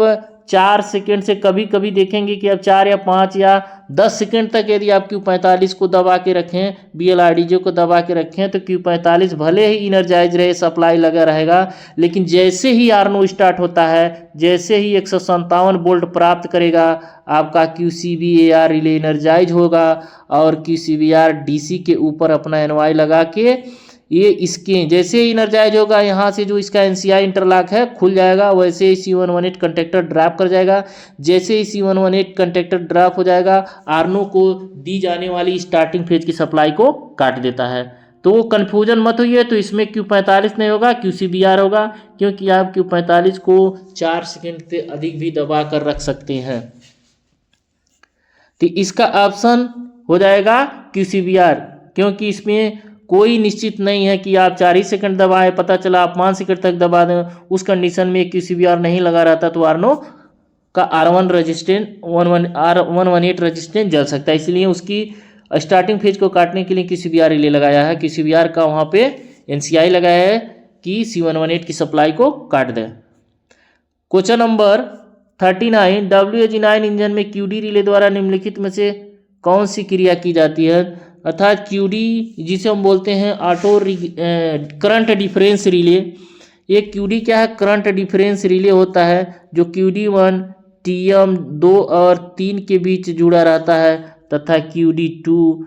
4 सेकंड से कभी कभी देखेंगे कि आप 4 या 5 या 10 सेकंड तक यदि आप Q45 को दबा के रखें, BLRDJ को दबा के रखें, तो Q45 भले ही इनर्जाइज रहे, सप्लाई लगा रहेगा, लेकिन जैसे ही आर्नो स्टार्ट होता है, जैसे ही 157 वोल्ट प्राप्त करेगा, आपका QCBAR रिले इनर्जाइज होगा और QCBR DC के ऊपर अपना NY लगा के ये इसके जैसे ही इनर्जाइज होगा, यहाँ से जो इसका NCI इंटरलॉक है खुल जाएगा, वैसे ही C118 कंटेक्टर ड्रॉप कर जाएगा। जैसे ही C118 कंटेक्टर ड्रॉप हो जाएगा, आर्नो को दी जाने वाली स्टार्टिंग फेज की सप्लाई को काट देता है। तो वो कन्फ्यूजन मत होइए, तो इसमें Q45 नहीं होगा, QCBR होगा, क्योंकि आप Q45 को 4 सेकेंड से अधिक भी दबा कर रख सकते हैं। तो इसका ऑप्शन हो जाएगा QCBR, क्योंकि इसमें कोई निश्चित नहीं है कि आप 4 ही सेकंड दबाएं, पता चला आप 5 सेकंड तक दबा दें, उस कंडीशन में QCBR नहीं लगा रहता तो आर्नो का R1 रेजिस्टेंस R118 रेजिस्टेंस जल सकता है। इसलिए उसकी स्टार्टिंग फेज को काटने के लिए QCBR रिले लगाया है। QCBR का वहाँ पे NCI लगाया है कि C118 की सप्लाई को काट दे। क्वेश्चन नंबर 39, WAG9 इंजन में QD रिले द्वारा निम्नलिखित में से कौन सी क्रिया की जाती है। अर्थात QD जिसे हम बोलते हैं करंट डिफरेंस रिले। ये QD क्या है, करंट डिफरेंस रिले होता है, जो QD1 TM2 और 3 के बीच जुड़ा रहता है तथा QD2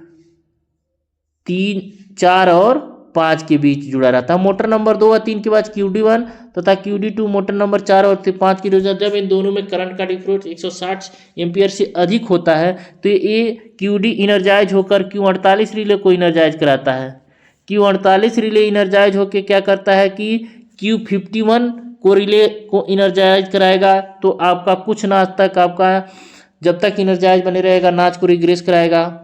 3, 4 और 5 के बीच जुड़ा रहता है। मोटर नंबर 2 और 3 के बाद QD1 तथा QD2 मोटर नंबर 4 और 5 की जब इन दोनों में करंट का डिफरेंस 160 एम्पियर से अधिक होता है, तो ये QD इनर्जाइज होकर Q48 रिले को इनर्जाइज कराता है। Q48 रिले इनर्जाइज होकर क्या करता है कि Q51 को रिले को इनर्जाइज कराएगा। तो आपका कुछ नाच तक आपका जब तक इनर्जाइज बने रहेगा, नाच को रिग्रेस कराएगा।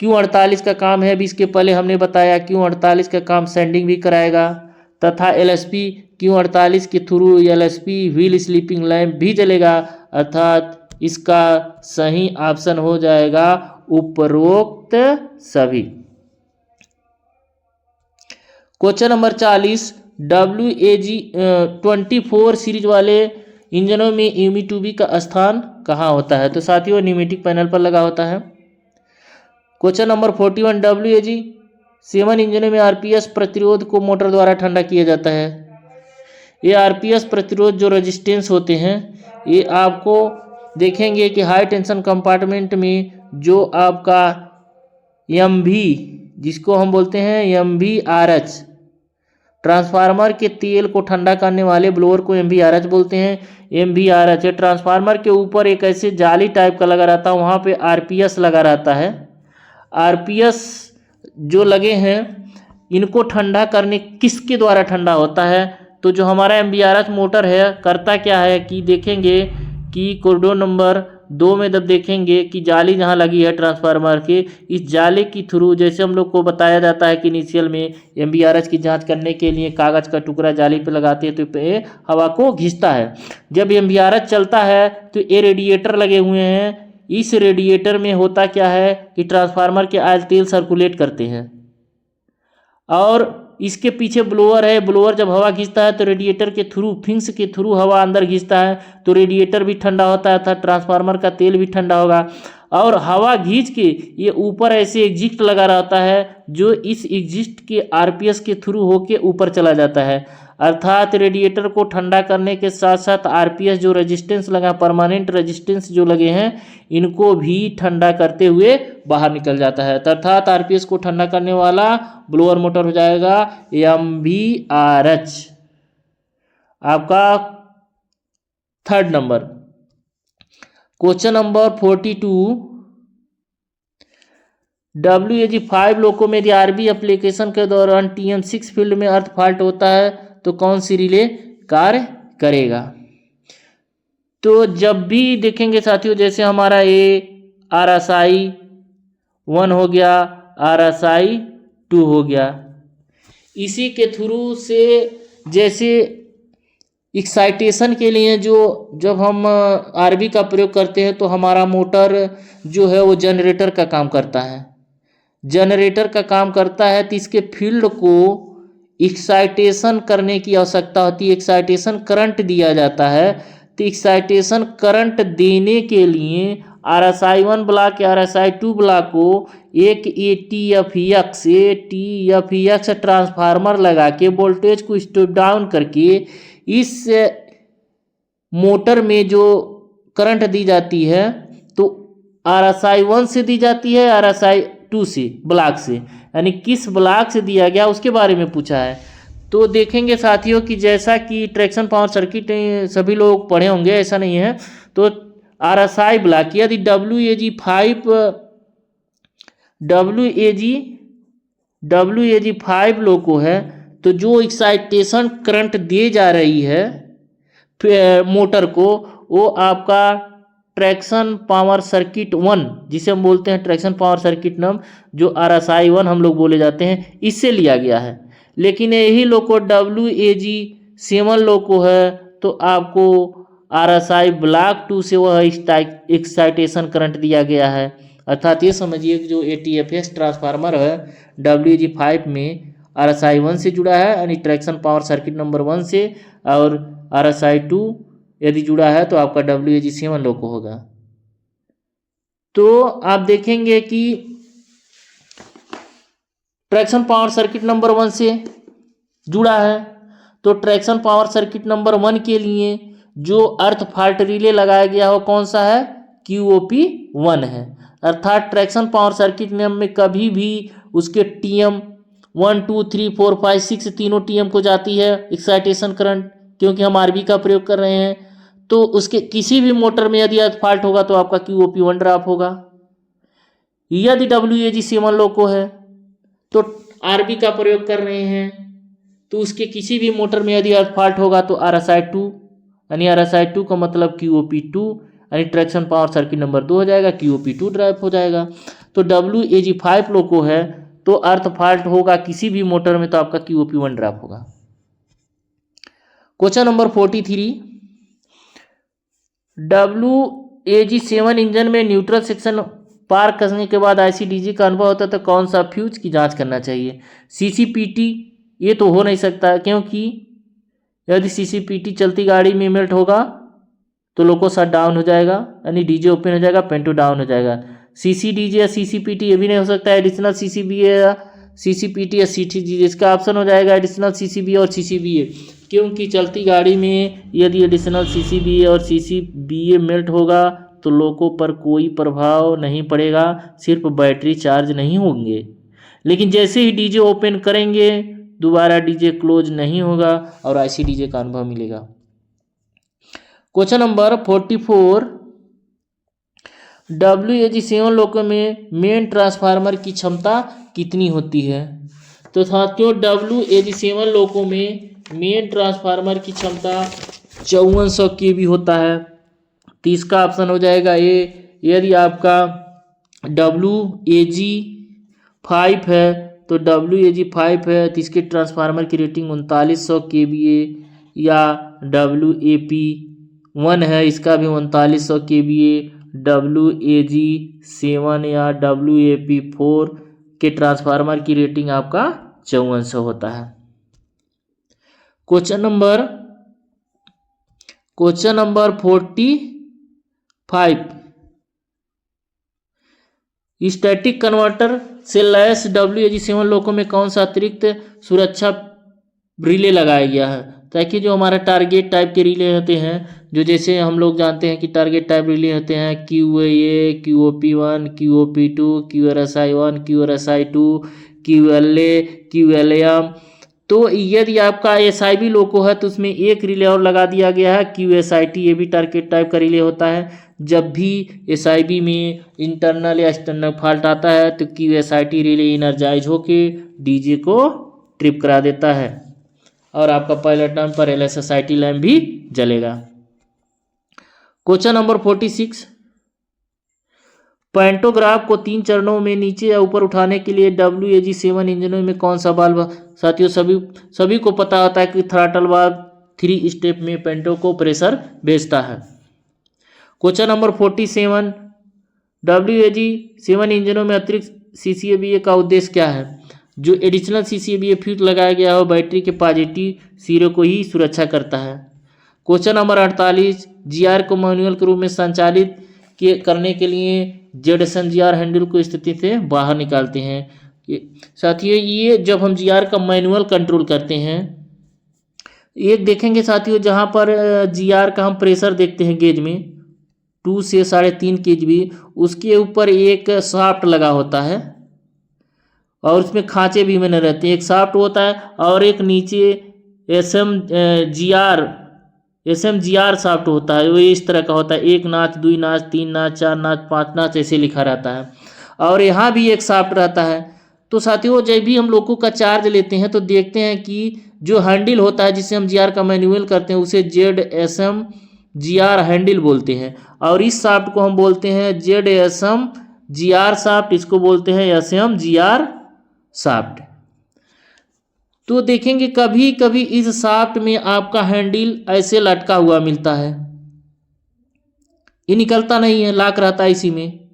Q48 का काम है भी, इसके पहले हमने बताया Q48 का काम सेंडिंग भी कराएगा। तथा LSP Q48 के through LSP wheel sleeping lamp भी जलेगा, अर्थात इसका सही ऑप्शन हो जाएगा उपरोक्त सभी। क्वेश्चन नंबर 40, WAG 24 सीरीज वाले इंजनों में UMI-2B का स्थान कहाँ होता है? तो साथियों न्यूमेटिक पैनल पर लगा होता है। क्वेश्चन नंबर 41, WAG 7 इंजनों में RPS प्रतिरोध को मोटर द्वारा ठंडा किया जाता है। ये RPS प्रतिरोध जो रेजिस्टेंस होते हैं, ये आपको देखेंगे कि हाई टेंशन कंपार्टमेंट में जो आपका MV, जिसको हम बोलते हैं MVRH, ट्रांसफार्मर के तेल को ठंडा करने वाले ब्लोअर को MVRH बोलते हैं। MVRH ट्रांसफार्मर के ऊपर एक ऐसे जाली टाइप का लगा रहता है, वहाँ पे RPS लगा रहता है। RPS जो लगे हैं, इनको ठंडा करने किसके द्वारा ठंडा होता है? तो जो हमारा MVRH मोटर है करता क्या है कि देखेंगे कि कॉरिडोर नंबर 2 में जब देखेंगे कि जाली जहाँ लगी है ट्रांसफार्मर के, इस जाली के थ्रू जैसे हम लोग को बताया जाता है कि इनिशियल में MVRH की जांच करने के लिए कागज़ का टुकड़ा जाली पे लगाते हैं तो ये हवा को घिसता है। जब MVRH चलता है तो ये रेडिएटर लगे हुए हैं, इस रेडिएटर में होता क्या है कि ट्रांसफार्मर के ऑयल तेल सर्कुलेट करते हैं और इसके पीछे ब्लोअर है। ब्लोअर जब हवा खींचता है तो रेडिएटर के थ्रू, फिंस के थ्रू हवा अंदर खींचता है, तो रेडिएटर भी ठंडा होता है, अर्थात ट्रांसफार्मर का तेल भी ठंडा होगा। और हवा खींच के ये ऊपर ऐसे एग्जिस्ट लगा रहता है, जो इस एग्जिस्ट के RPS के थ्रू होके ऊपर चला जाता है, अर्थात रेडिएटर को ठंडा करने के साथ साथ RPS जो रेजिस्टेंस लगा, परमानेंट रेजिस्टेंस जो लगे हैं, इनको भी ठंडा करते हुए बाहर निकल जाता है। अर्थात RPS को ठंडा करने वाला ब्लोअर मोटर हो जाएगा MVRH। आपका 3rd number. Question number 42, WAG 5 लोको में यदि RB एप्लीकेशन के दौरान TM6 फील्ड में अर्थ फॉल्ट होता है तो कौन सी रिले कार्य करेगा? तो जब भी देखेंगे साथियों, जैसे हमारा ये RSI 1 हो गया, RSI 2 हो गया, इसी के थ्रू से जैसे एक्साइटेशन के लिए जो जब हम RB का प्रयोग करते हैं तो हमारा मोटर जो है वो जनरेटर का काम करता है। जनरेटर का काम करता है तो इसके फील्ड को एक्साइटेशन करने की आवश्यकता होती है, एक्साइटेशन करंट दिया जाता है। तो एक्साइटेशन करंट देने के लिए RSI 1 ब्लॉक या RSI 2 ब्लॉक को एक ATFX ट्रांसफार्मर लगा के वोल्टेज को स्टेप डाउन करके इस मोटर में जो करंट दी जाती है तो RSI 1 से दी जाती है, RSI 2 से, ब्लॉक से, यानी किस ब्लॉक से दिया गया उसके बारे में पूछा है। तो देखेंगे साथियों कि जैसा कि ट्रैक्शन पावर सर्किट सभी लोग पढ़े होंगे, ऐसा नहीं है, तो RSI ब्लॉक यदि WAG 5 लोको है तो जो एक्साइटेशन करंट दे जा रही है मोटर को, वो आपका ट्रैक्शन पावर सर्किट 1, जिसे हम बोलते हैं ट्रैक्शन पावर सर्किट नंबर, जो RSI 1 हम लोग बोले जाते हैं, इससे लिया गया है। लेकिन यही लोको WAG 7 लोको है तो आपको RSI ब्लॉक 2 से वह एक्साइटेशन करंट दिया गया है। अर्थात ये समझिए कि जो ATFS ट्रांसफार्मर है WAG 5 में RSI 1 से जुड़ा है, यानी ट्रैक्शन पावर सर्किट नंबर 1 से, और RSI 2 यदि जुड़ा है तो आपका WAG 7 लोको होगा। तो आप देखेंगे कि ट्रैक्शन पावर सर्किट नंबर 1 से जुड़ा है, तो ट्रैक्शन पावर सर्किट नंबर 1 के लिए जो अर्थ फॉल्ट रिले लगाया गया हो कौन सा है? QOP1 है। अर्थात ट्रैक्शन पावर सर्किट में कभी भी उसके TM 1 2 3 4 5 6 तीनों TM को जाती है एक्साइटेशन करंट, क्योंकि हम RB का प्रयोग कर रहे हैं। तो उसके किसी भी मोटर में यदि अर्थ फॉल्ट होगा तो आपका QOP1 ड्रॉप होगा। यदि WAG 7 लोको है तो RB का प्रयोग कर रहे हैं, तो उसके किसी भी मोटर में यदि अर्थ फॉल्ट होगा तो RSI 2, यानी RSI 2 का मतलब QOP2, यानी ट्रैक्शन पावर सर्किट नंबर 2 हो जाएगा, QOP2 ड्राइव हो जाएगा। तो WAG 5 लोको है तो अर्थ फॉल्ट होगा किसी भी मोटर में तो आपका QOP1 ड्रॉप होगा। क्वेश्चन नंबर 43, WAG-7 इंजन में न्यूट्रल सेक्शन पार करने के बाद ICDG का अनुभव होता है तो कौन सा फ्यूज की जांच करना चाहिए? CCPT ये तो हो नहीं सकता, क्योंकि यदि CCPT चलती गाड़ी में मेल्ट होगा तो लोको शट डाउन हो जाएगा, यानी डीजे ओपन हो जाएगा, पेंटो डाउन हो जाएगा। CCDG या CCPT ये भी नहीं हो सकता है, एडिशनल CCBA या CCPT या CTG। इसका ऑप्शन हो जाएगा एडिशनल CCBA और CCBA, क्योंकि चलती गाड़ी में यदि एडिशनल CCBA और CCBA मेल्ट होगा तो लोको पर कोई प्रभाव नहीं पड़ेगा, सिर्फ बैटरी चार्ज नहीं होंगे। लेकिन जैसे ही डीजे ओपन करेंगे दोबारा डीजे क्लोज नहीं होगा और ICDG का अनुभव मिलेगा। क्वेश्चन नंबर 44, WAG-7 लोको में मेन ट्रांसफार्मर की क्षमता कितनी होती है? तो साथियों WAG-7 लोको में मेन ट्रांसफार्मर की क्षमता 5400 kV होता है। तो इसका ऑप्शन हो जाएगा ए। यदि आपका WAG-5 है तो WAG-5 है तो इसके ट्रांसफार्मर की रेटिंग 3900 kVA, या WAP-1 है इसका भी 3900 kVA, WAG-7 या WAP-4 के ट्रांसफार्मर की रेटिंग आपका 5400 होता है। क्वेश्चन नंबर 45, स्टैटिक कन्वर्टर से लैस WAG-7 लोको में कौन सा अतिरिक्त सुरक्षा रिले लगाया गया है? ताकि जो हमारा टारगेट टाइप के रिले होते हैं, जो जैसे हम लोग जानते हैं कि टारगेट टाइप रिले होते हैं QA, QOP1, QOP2, QRSI1, QRSI2, QLA, QLAM। तो यदि आपका SIB लोको है तो उसमें एक रिले और लगा दिया गया है QSIT, ये भी टारगेट टाइप का रिले होता है। जब भी SIB में इंटरनल या एक्सटर्नल फॉल्ट आता है तो QSIT रिले इनर्जाइज होके डीजे को ट्रिप करा देता है और आपका पहले टर्न पर LSSIT लैम्प भी जलेगा। क्वेश्चन नंबर 46, पैंटोग्राफ को 3 चरणों में नीचे या ऊपर उठाने के लिए WAG-7 इंजनों में कौन सा वाल्व? साथियों सभी को पता होता है कि थ्रॉटल वाल्व 3 स्टेप में पेंटो को प्रेशर भेजता है। क्वेश्चन नंबर 47, WAG-7 इंजनों में अतिरिक्त CCABA का उद्देश्य क्या है? जो एडिशनल CCABA फ्यूज लगाया गया है वो बैटरी के पॉजिटिव सिरे को ही सुरक्षा करता है। क्वेश्चन नंबर 48, GR को मैनुअल के रूप में संचालित करने के लिए ZSM-GR हैंडल को स्थिति से बाहर निकालते हैं। साथियों ये जब हम GR का मैनुअल कंट्रोल करते हैं, एक देखेंगे साथियों जहाँ पर GR का हम प्रेशर देखते हैं गेज में 2 से 3.5 kV, उसके ऊपर एक शाफ्ट लगा होता है और उसमें खांचे भी बने रहते हैं। एक शाफ्ट होता है और एक नीचे SMGR शाफ्ट होता है, वो इस तरह का होता है। 1 नाच, 2 नाच, 3 नाच, 4 नाच, 5 नाच ऐसे लिखा रहता है और यहाँ भी एक शाफ्ट रहता है। तो साथियों जब भी हम लोगों का चार्ज लेते हैं तो देखते हैं कि जो हैंडल होता है जिससे हम GR का मैनुअल करते हैं उसे ZSM-GR हैंडल बोलते हैं और इस शाफ्ट को हम बोलते हैं ZSM-GR शाफ्ट, इसको बोलते हैं SM-GR शाफ्ट। तो देखेंगे कभी कभी इस शाफ्ट में आपका हैंडल ऐसे लटका हुआ मिलता है, ये निकलता नहीं है, लॉक रहता है इसी में।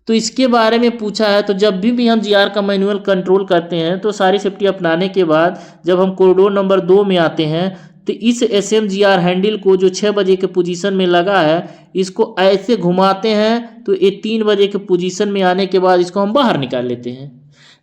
तो इसके बारे में पूछा है। तो जब भी हम GR का मैनुअल कंट्रोल करते हैं तो सारी सेफ्टी अपनाने के बाद जब हम कॉरिडोर नंबर 2 में आते हैं तो इस SM-GR हैंडल को जो 6 बजे के पोजीशन में लगा है इसको ऐसे घुमाते हैं तो ये 3 बजे के पोजीशन में आने के बाद इसको हम बाहर निकाल लेते हैं।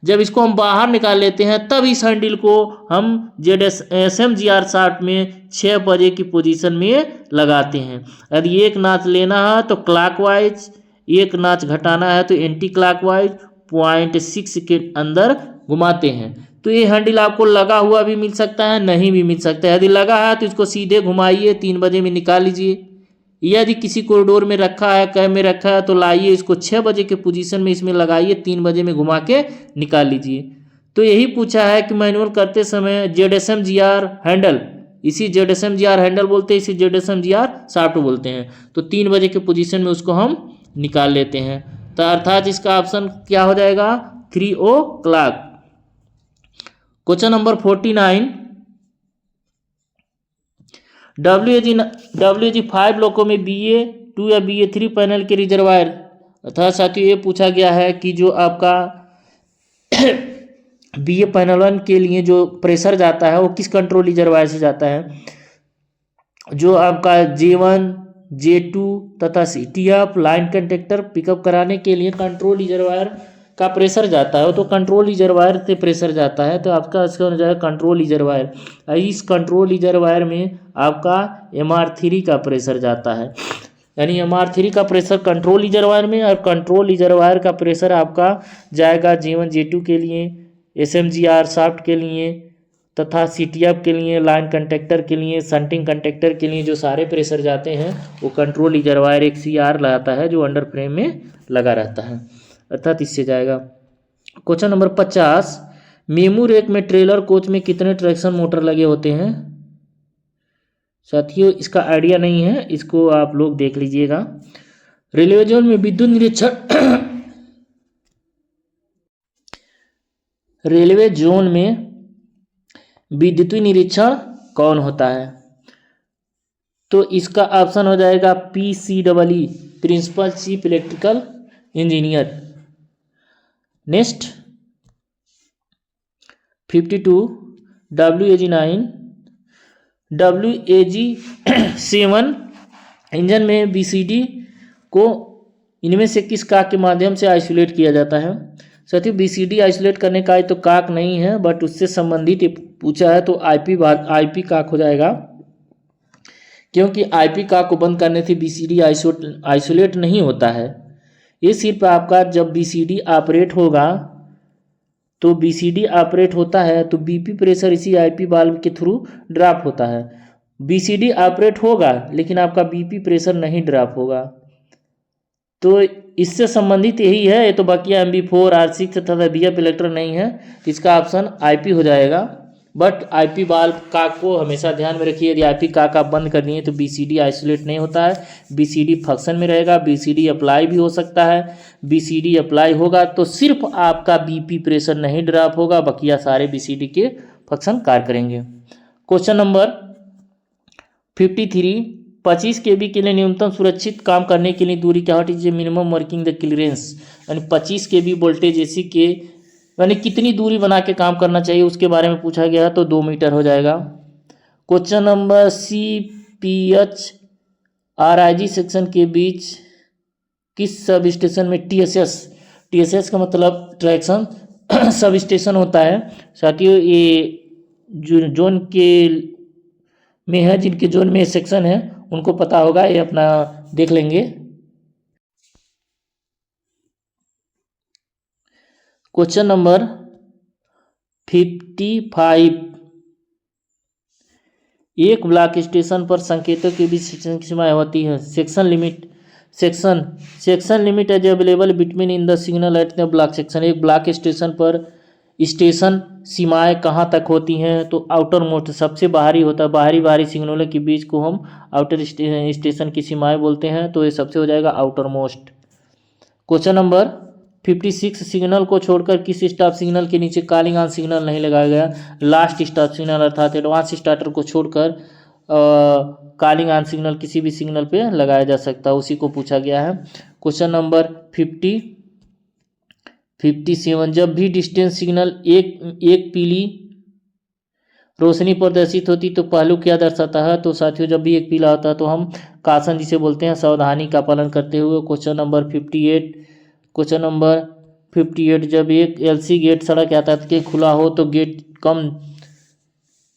जब इसको हम बाहर निकाल लेते हैं तब इस हैंडल को हम ZSM-GR शाफ्ट में 6 बजे की पोजीशन में लगाते हैं। यदि एक नाच लेना है तो क्लॉकवाइज, एक नाच घटाना है तो एंटी क्लॉकवाइज 0.6 के अंदर घुमाते हैं। तो ये हैंडल आपको लगा हुआ भी मिल सकता है, नहीं भी मिल सकता है। यदि लगा है तो इसको सीधे घुमाइए, 3 बजे में निकाल लीजिए। यदि किसी कॉरिडोर में रखा है, कैब में रखा है तो लाइए इसको 6 बजे के पोजीशन में इसमें लगाइए, 3 बजे में घुमा के निकाल लीजिए। तो यही पूछा है कि मैनुअल करते समय ZSM-GR हैंडल, इसी ZSM-GR हैंडल बोलते हैं, इसी ZSM-GR शाफ्ट बोलते हैं। तो 3 बजे के पोजीशन में उसको हम निकाल लेते हैं। तो अर्थात इसका ऑप्शन क्या हो जाएगा 3 o'clock। क्वेश्चन नंबर 49, WAG 5 ब्लॉकों में BA2 या BA3 पैनल के रिजर्वायर, अर्थात साथियों ये पूछा गया है कि जो आपका BA पैनल 1 के लिए जो प्रेशर जाता है वो किस कंट्रोल रिजर्वायर से जाता है। जो आपका J1 J2 तथा CTF लाइन कंडक्टर पिकअप कराने के लिए कंट्रोल रिजर्वायर का प्रेशर जाता है, तो कंट्रोल रिजर्वायर से प्रेशर जाता है, तो आपका इसका हो जाएगा कंट्रोल रिजर्वायर। इस कंट्रोल रिजर्वायर में आपका MR3 का प्रेशर जाता है, यानी MR3 का प्रेशर कंट्रोल रिजर्वायर में, और कंट्रोल रिजर्वायर का प्रेशर आपका जाएगा J1 J2 के लिए, SMGR शाफ्ट के लिए तथा CTF के लिए, लाइन कंडक्टर के लिए, शंटिंग कंडक्टर के लिए जो सारे प्रेशर जाते हैं वो कंट्रोल रिजर्वायर एक CR लगाता है जो अंडर फ्रेम में लगा रहता है, अर्थात इससे जाएगा। क्वेश्चन नंबर 50, मेमू रेक में ट्रेलर कोच में कितने ट्रैक्शन मोटर लगे होते हैं। साथियों इसका आइडिया नहीं है, इसको आप लोग देख लीजिएगा। रेलवे जोन में विद्युत निरीक्षण रेलवे जोन में विद्युतीय निरीक्षण कौन होता है, तो इसका ऑप्शन हो जाएगा PCEE, principal chief electrical engineer. Next 52, WAG 9 WAG 7 engine में BCD को इनमें से किस काक के माध्यम से आइसोलेट किया जाता है। साथियों BCD आइसोलेट करने का तो काक नहीं है, बट उससे संबंधित पूछा है तो IP काक हो जाएगा, क्योंकि IP काक को बंद करने से BCD आइसोलेट नहीं होता है। ये सिर्फ आपका जब BCD ऑपरेट होगा, तो BCD ऑपरेट होता है तो BP प्रेशर इसी IP वाल्व के थ्रू ड्रॉप होता है। BCD ऑपरेट होगा लेकिन आपका BP प्रेशर नहीं ड्रॉप होगा, तो इससे संबंधित यही है। ये तो बाकी MB4 R6 तथा BF इलेक्ट्रॉन नहीं है, तो इसका ऑप्शन IP हो जाएगा। बट IP वाल्व काक को हमेशा ध्यान में रखिए, यदि IP काक आप बंद कर दिए तो BCD आइसोलेट नहीं होता है, BCD फंक्शन में रहेगा। BCD अप्लाई भी हो सकता है, BCD अप्लाई होगा तो सिर्फ आपका BP प्रेशर नहीं ड्रॉप होगा, बकिया सारे BCD के फंक्शन कार्य करेंगे। क्वेश्चन नंबर 53, 25 kV के लिए न्यूनतम सुरक्षित काम करने के लिए दूरी क्या होती है, मिनिमम वर्किंग द क्लियरेंस, यानी 25 kV वोल्टेज AC के यानी कितनी दूरी बना के काम करना चाहिए उसके बारे में पूछा गया, तो 2 मीटर हो जाएगा। Question number CPH RIG section के बीच किस सब स्टेशन में TSS का मतलब ट्रैक्शन सब स्टेशन होता है। साथियों ये जोन के में है, जिनके जोन में सेक्शन है उनको पता होगा, ये अपना देख लेंगे। क्वेश्चन नंबर 55, एक ब्लॉक स्टेशन पर संकेतों के बीच सेक्शन की सीमाएं होती है। Section limit as available between in the signal at the block section. एक ब्लॉक स्टेशन पर स्टेशन सीमाएं कहाँ तक होती हैं, तो आउटर मोस्ट सबसे बाहरी होता है, बाहरी सिग्नलों के बीच को हम आउटर स्टेशन की सीमाएं बोलते हैं, तो ये सबसे हो जाएगा outer most. Question number 56, signal को छोड़कर किस स्टॉप सिग्नल के नीचे कॉलिंग ऑन सिग्नल नहीं लगाया गया। लास्ट स्टॉप सिग्नल अर्थात एडवांस स्टार्टर को छोड़कर कॉलिंग ऑन सिग्नल किसी भी सिग्नल पे लगाया जा सकता है, उसी को पूछा गया है। क्वेश्चन नंबर 57, जब भी डिस्टेंस सिग्नल एक पीली रोशनी प्रदर्शित होती तो पहलू क्या दर्शाता है, तो साथियों जब भी एक पीला होता है तो हम कासन जिसे बोलते हैं, सावधानी का पालन करते हुए। क्वेश्चन नंबर 58, जब एक LC गेट सड़क यातायात के खुला हो तो गेट कम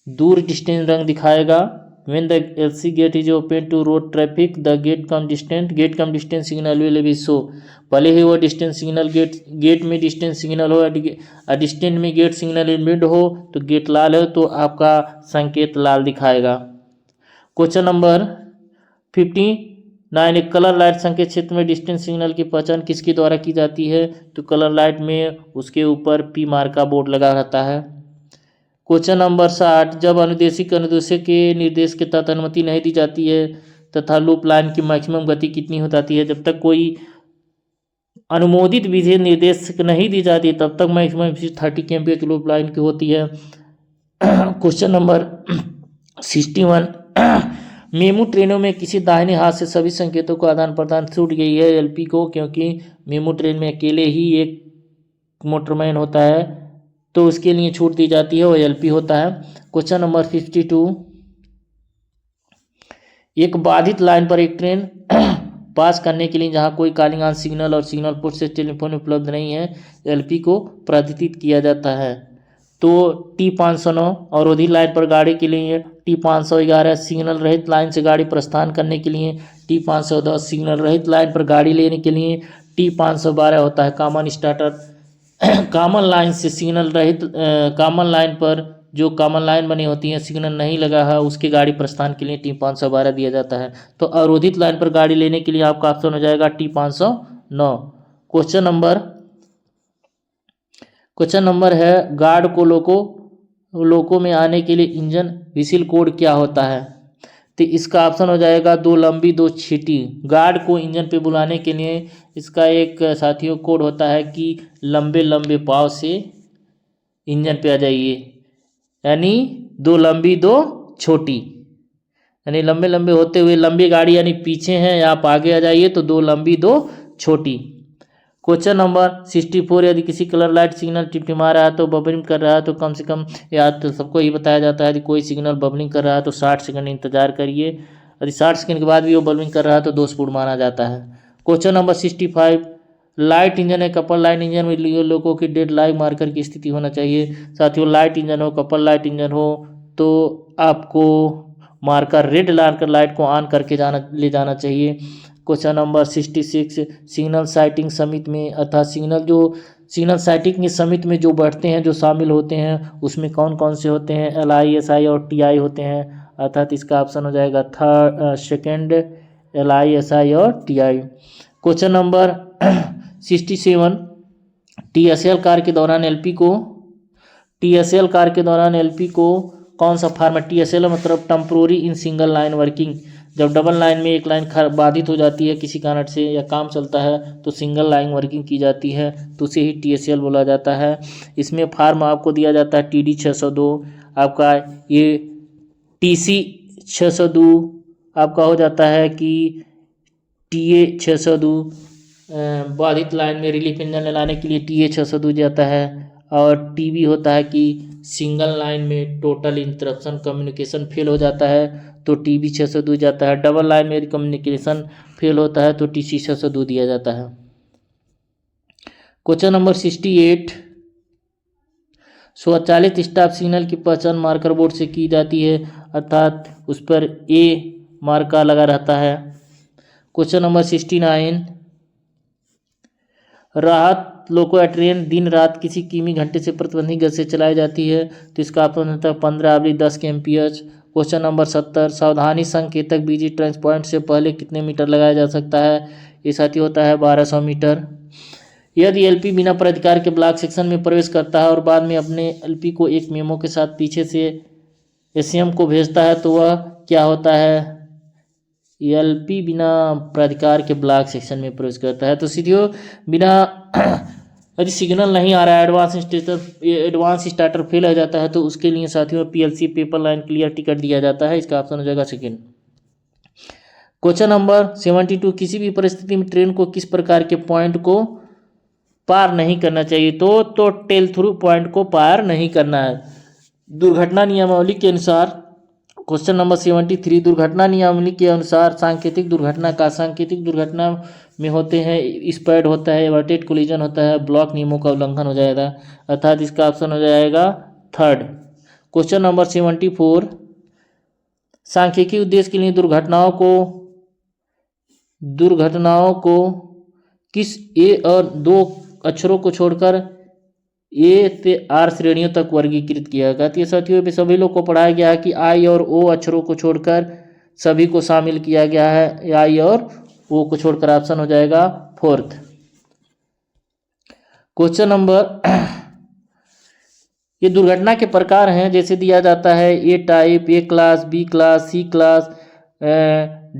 दूर डिस्टेंस रंग दिखाएगा। When the LC gate is open to road traffic, the gate come distance signal will be show। भले ही वो डिस्टेंस सिग्नल गेट में डिस्टेंस सिग्नल हो, डिस्टेंस में गेट सिग्नल मिड हो, तो गेट लाल हो तो आपका संकेत लाल दिखाएगा। क्वेश्चन नंबर 59, एक कलर लाइट संकेत क्षेत्र में डिस्टेंस सिग्नल की पहचान किसके द्वारा की जाती है, तो कलर लाइट में उसके ऊपर P मार्क का बोर्ड लगा रहता है। क्वेश्चन नंबर 60, जब अनुदेशिक के निर्देश के तहत अनुमति नहीं दी जाती है तथा लूप लाइन की मैक्सिमम गति कितनी हो जाती है। जब तक कोई अनुमोदित विधि निर्देश नहीं दी जाती तब तक मैक्सिमम 30 kmph की लूप लाइन की होती है। क्वेश्चन नंबर 61, मेमू ट्रेनों में किसी दाहिने हाथ से सभी संकेतों का आदान प्रदान छूट गई है एलपी को, क्योंकि मेमू ट्रेन में अकेले ही एक मोटरमैन होता है, तो उसके लिए छूट दी जाती है, वो एलपी होता है। क्वेश्चन नंबर 52, एक बाधित लाइन पर एक ट्रेन पास करने के लिए जहां कोई कॉलिंग सिग्नल और सिग्नल पोर्ट से टेलीफोन उपलब्ध नहीं है, एलपी को प्राधिकृत किया जाता है। तो T509 अवरोधी लाइन पर गाड़ी के लिए, T511 सिग्नल रहित लाइन से गाड़ी प्रस्थान करने के लिए, T510 सिग्नल रहित लाइन पर गाड़ी लेने के लिए, T512 होता है कॉमन स्टार्टर। कॉमन लाइन से सिग्नल रहित कॉमन लाइन पर जो कॉमन लाइन बनी होती है, सिग्नल नहीं लगा है, उसकी गाड़ी प्रस्थान के लिए T512 दिया जाता है। तो अवरोधित लाइन पर गाड़ी लेने के लिए आपका ऑप्शन हो जाएगा T509। क्वेश्चन नंबर है, गार्ड को लोको में आने के लिए इंजन व्हिसिल कोड क्या होता है? तो इसका ऑप्शन हो जाएगा 2 लंबी 2 छीटी। गार्ड को इंजन पे बुलाने के लिए इसका एक साथियों कोड होता है कि लंबे लंबे पाँव से इंजन पे आ जाइए, यानी 2 लंबी 2 छोटी, यानी लंबे लंबे होते हुए लंबी गाड़ी यानी पीछे हैं या आप आगे आ जाइए, तो 2 लंबी 2 छोटी। क्वेश्चन नंबर 64, यदि किसी कलर लाइट सिग्नल टिमटिमा रहा है तो बबलिंग कर रहा है, तो कम से कम या तो सबको ही बताया जाता है, यदि कोई सिग्नल बबलिंग कर रहा है तो 60 सेकंड इंतजार करिए, यदि 60 सेकंड के बाद भी वो बबलिंग कर रहा है तो दोष पूर्ण माना जाता है। क्वेश्चन नंबर 65, लाइट इंजन है कपल लाइट इंजन में लोगों की डेड लाइट मार्कर की स्थिति होना चाहिए। साथियों, लाइट इंजन हो कपल लाइट इंजन हो तो आपको मार्कर रेड मार्कर लाइट को ऑन करके ले जाना चाहिए। क्वेश्चन नंबर 66, सिग्नल साइटिंग समिति में अर्थात सिग्नल साइटिंग के समिति में जो बैठते हैं, जो शामिल होते हैं, उसमें कौन कौन से होते हैं? LI SI और TI होते हैं, अर्थात इसका ऑप्शन हो जाएगा सेकेंड LI SI और TI। Question number 67, TSL car के दौरान एलपी को कौन सा फॉर्मेट? TSL मतलब temporary in single line working. जब डबल लाइन में एक लाइन बाधित हो जाती है किसी कारण से या काम चलता है तो सिंगल लाइन वर्किंग की जाती है, तो उसे ही TSL बोला जाता है। इसमें फार्म आपको दिया जाता है TD 602, आपका ये TC 602 आपका हो जाता है कि TA 602 बाधित लाइन में रिलीफ इंजन लाने के लिए TA 602 जाता है, और TB होता है कि सिंगल लाइन में टोटल इंटरप्शन कम्युनिकेशन फेल हो जाता है तो TB 602 जाता है। डबल लाइन में कम्युनिकेशन फेल होता है तो TC 602 दिया जाता है। क्वेश्चन नंबर 68, स्वचालित स्टॉप सिग्नल की पहचान मार्कर बोर्ड से की जाती है, अर्थात उस पर A मार्का लगा रहता है। क्वेश्चन नंबर 69, राहत लोको या ट्रेन दिन रात किसी किमी घंटे से प्रतिबंधित गति से चलाई जाती है, तो इसका ऑप्शन होता है 15/10 के एम्पियर्स। क्वेश्चन नंबर 70, सावधानी संकेतक बीजी ट्रांस पॉइंट से पहले कितने मीटर लगाया जा सकता है? ये साथी होता है 1200 मीटर। यदि एलपी बिना प्राधिकार के ब्लॉक सेक्शन में प्रवेश करता है और बाद में अपने एलपी को एक मेमो के साथ पीछे से एसएम को भेजता है तो वह क्या होता है? एलपी बिना प्राधिकार के ब्लॉक सेक्शन में प्रवेश करता है। तो सीधे बिना यदि सिग्नल नहीं आ रहा है, एडवांस स्टार्टर फेल हो जाता है, तो उसके लिए साथियों PLC paper line clear ticket दिया जाता है, इसका ऑप्शन हो जाएगा सेकेंड। क्वेश्चन नंबर 72, किसी भी परिस्थिति में ट्रेन को किस प्रकार के पॉइंट को पार नहीं करना चाहिए? तो टेल थ्रू पॉइंट को पार नहीं करना है दुर्घटना नियमावली के अनुसार। क्वेश्चन नंबर 73, दुर्घटना नियमावली के अनुसार सांकेतिक दुर्घटना में होते हैं स्पैड होता है, एवर्टेड कोलिजन होता है, ब्लॉक नियमों का उल्लंघन हो जाएगा, अर्थात इसका ऑप्शन हो जाएगा थर्ड। क्वेश्चन नंबर 74, सांख्यिकी उद्देश्य के लिए दुर्घटनाओं को किस A और 2 अक्षरों को छोड़कर A से R श्रेणियों तक वर्गीकृत किया गया? तो ये साथियों भी सभी लोग को पढ़ाया गया है कि I और O अक्षरों को छोड़कर सभी को शामिल किया गया है, I और O को छोड़कर ऑप्शन हो जाएगा फोर्थ। क्वेश्चन नंबर ये दुर्घटना के प्रकार हैं, जैसे दिया जाता है A type, A class, B class, C class,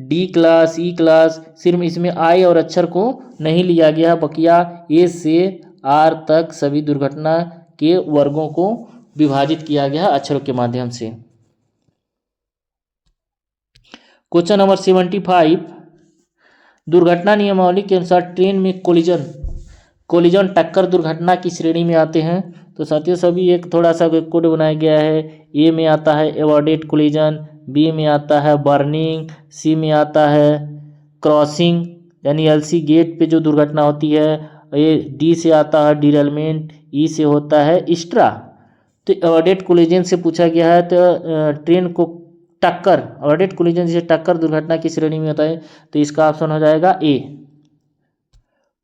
D class, E class. सिर्फ इसमें I और अक्षर को नहीं लिया गया, बकिया A से R तक सभी दुर्घटना के वर्गों को विभाजित किया गया अक्षरों के माध्यम से। क्वेश्चन नंबर 75, दुर्घटना नियमावली के अनुसार ट्रेन में कोलिजन टक्कर दुर्घटना की श्रेणी में आते हैं। तो साथियों सभी एक थोड़ा सा कोड बनाया गया है। ए में आता है एवॉर्डेड कोलिजन, बी में आता है बर्निंग, सी में आता है क्रॉसिंग यानी एलसी गेट पे जो दुर्घटना होती है, ये डी से आता है डिरेलमेंट, ई से होता है स्ट्रा। तो एवॉर्डेड कोलिजन से पूछा गया है, तो ट्रेन को टक्कर, एवॉर्डेड कोलिजन जिसे टक्कर दुर्घटना की श्रेणी में होता है, तो इसका ऑप्शन हो जाएगा A.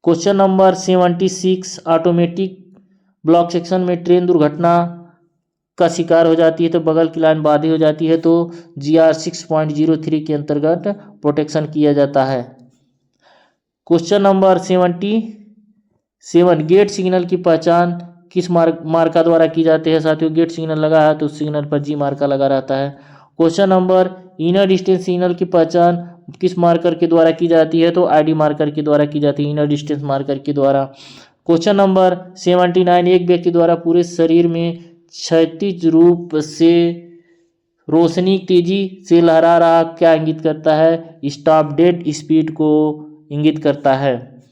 Question number 76, automatic block section में ट्रेन दुर्घटना का शिकार हो जाती है तो बगल की लाइन बाधी हो जाती है, तो GR 6.03 के अंतर्गत प्रोटेक्शन किया जाता है। क्वेश्चन नंबर 77, गेट सिग्नल की पहचान किस मार्का द्वारा की जाती है। साथियों गेट सिग्नल लगा है तो उस सिग्नल पर जी मार्का लगा रहता है। Question number, inner distance signal की पहचान किस मार्कर के द्वारा की जाती है, तो ID मार्कर के द्वारा की जाती है, इनर डिस्टेंस मार्कर के द्वारा। क्वेश्चन नंबर 79, एक व्यक्ति द्वारा पूरे शरीर में क्षैतिज रूप से रोशनी तेजी से लहरा रहा क्या इंगित करता है, स्टॉप डेड स्पीड को इंगित करता है।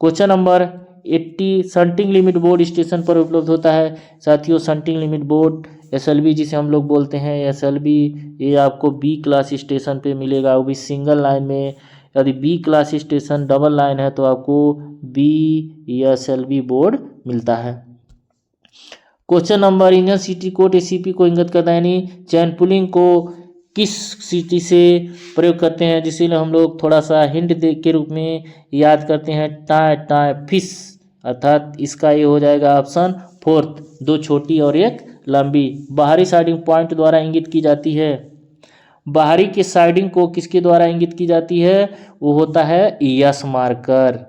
Question number 80, shunting limit board station पर उपलब्ध होता है। साथियों शंटिंग लिमिट बोर्ड SLB जिसे हम लोग बोलते हैं, SLB ये आपको B क्लास स्टेशन पे मिलेगा, वो भी सिंगल लाइन में। यदि B class station double line है तो आपको B या SLB बोर्ड मिलता है। Question number, engine city code ACP को इंगित करता है, यानी चैन पुलिंग को किस सिटी से प्रयोग करते हैं, जिसे हम लोग थोड़ा सा हिंट के रूप में याद करते हैं, टाई फिश, अर्थात इसका ये हो जाएगा ऑप्शन 4, 2 छोटी और 1 लंबी। बाहरी साइडिंग पॉइंट द्वारा इंगित की जाती है। बाहरी के साइडिंग को किसके द्वारा इंगित की जाती है, वो होता है यस मार्कर।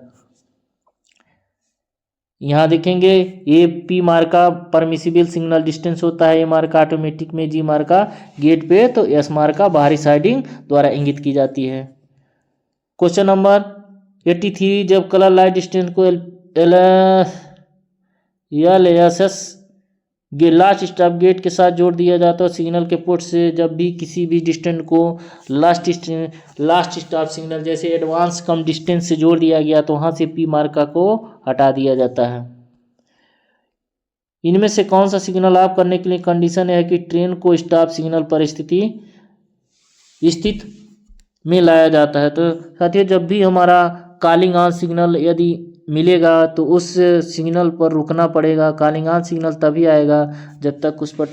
यहाँ देखेंगे AP मार्का परमिसिबल सिग्नल डिस्टेंस होता है, A मार्का ऑटोमेटिक में, G मार्का गेट पे, तो S मार्का बाहरी साइडिंग द्वारा इंगित की जाती है। क्वेश्चन नंबर 83, जब कलर लाइट डिस्टेंस को LSS लास्ट स्टॉप गेट के साथ जोड़ दिया जाता है, सिग्नल के पोर्ट से जब भी किसी भी डिस्टेंस को लास्ट स्टॉप सिग्नल जैसे एडवांस कम डिस्टेंस से जोड़ दिया गया तो वहाँ से P मार्का को हटा दिया जाता है। इनमें से कौन सा सिग्नल ऑफ करने के लिए कंडीशन है कि ट्रेन को स्टॉप सिग्नल पर स्थित में लाया जाता है। तो साथियों जब भी हमारा कॉलिंग ऑन सिग्नल यदि मिलेगा तो उस सिग्नल पर रुकना पड़ेगा। कॉलिंग ऑन सिग्नल तभी आएगा जब तक उस पर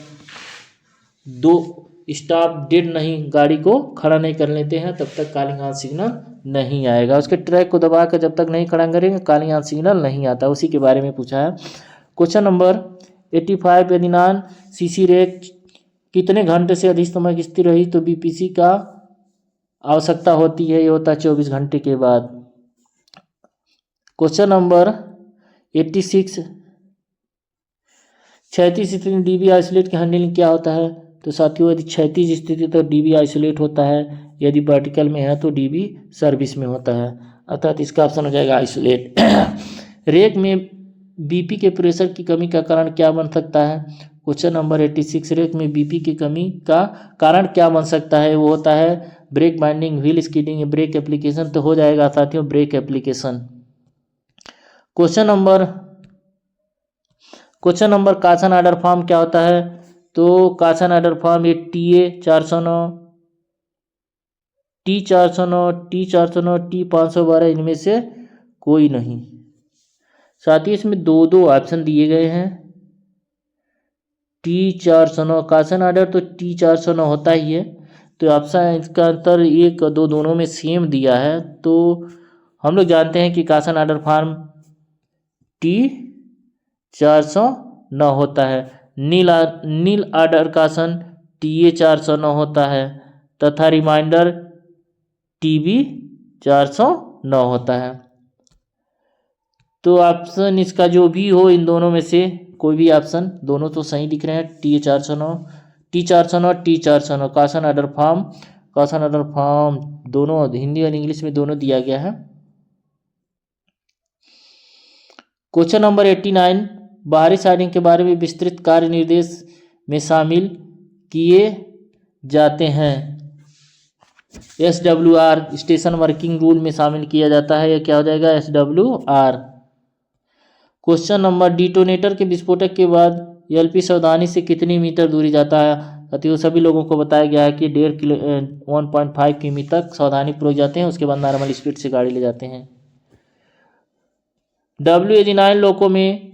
2 स्टॉप डेड नहीं, गाड़ी को खड़ा नहीं कर लेते हैं, तब तक कॉलिंग ऑन सिग्नल नहीं आएगा। उसके ट्रैक को दबा कर जब तक नहीं खड़ा करेंगे कॉलिंग ऑन सिग्नल नहीं आता। उसी के बारे में पूछा है। क्वेश्चन नंबर 85, यदि नॉन CC रेक कितने घंटे से अधिक समय स्थिर रही तो BPC का आवश्यकता होती है, ये होता है 24 घंटे के बाद। क्वेश्चन नंबर 86, क्षैतिज स्थिति में DB आइसोलेट की हैंडलिंग क्या होता है। तो साथियों यदि क्षैतिज स्थिति तो DB आइसोलेट होता है, यदि वर्टिकल में है तो DB सर्विस में होता है, अर्थात इसका ऑप्शन हो जाएगा आइसोलेट। रेक में BP के प्रेशर की कमी का कारण क्या बन सकता है। क्वेश्चन नंबर 86, रेक में BP की कमी का कारण क्या बन सकता है, वो होता है brake binding, wheel skidding, brake application, तो हो जाएगा साथियों brake application. Question number caution order form क्या होता है। तो कासन आर्डर फॉर्म ये TA 409, T 409, T 409, T 512 इनमें से कोई नहीं। साथ ही इसमें 2 ऑप्शन दिए गए हैं। T 409 कासन आर्डर तो T 409 होता ही है, तो ऑप्शन इसका अंतर 1 2 दोनों में सेम दिया है। तो हम लोग जानते हैं कि कासन आर्डर फॉर्म T 409 होता है। नील आर्डर कासन TA 409 होता है तथा रिमाइंडर TB 409 होता है। तो ऑप्शन इसका जो भी हो इन दोनों में से कोई भी ऑप्शन, दोनों तो सही दिख रहे हैं। T 409 कासन आर्डर फॉर्म दोनों हिंदी और इंग्लिश में दोनों दिया गया है। क्वेश्चन नंबर 89, बाहरी साइडिंग के बारे में विस्तृत कार्य निर्देश में शामिल किए जाते हैं। SWR स्टेशन वर्किंग रूल में शामिल किया जाता है। यह क्या हो जाएगा? SWR। क्वेश्चन नंबर, डिटोनेटर के विस्फोटक के बाद LP सावधानी से कितनी मीटर दूरी जाता है? साथियों सभी लोगों को बताया गया है कि 1.5 किमी तक सावधानी पूर्वक जाते हैं, उसके बाद नॉर्मल स्पीड से गाड़ी ले जाते हैं। WAG9 लोको में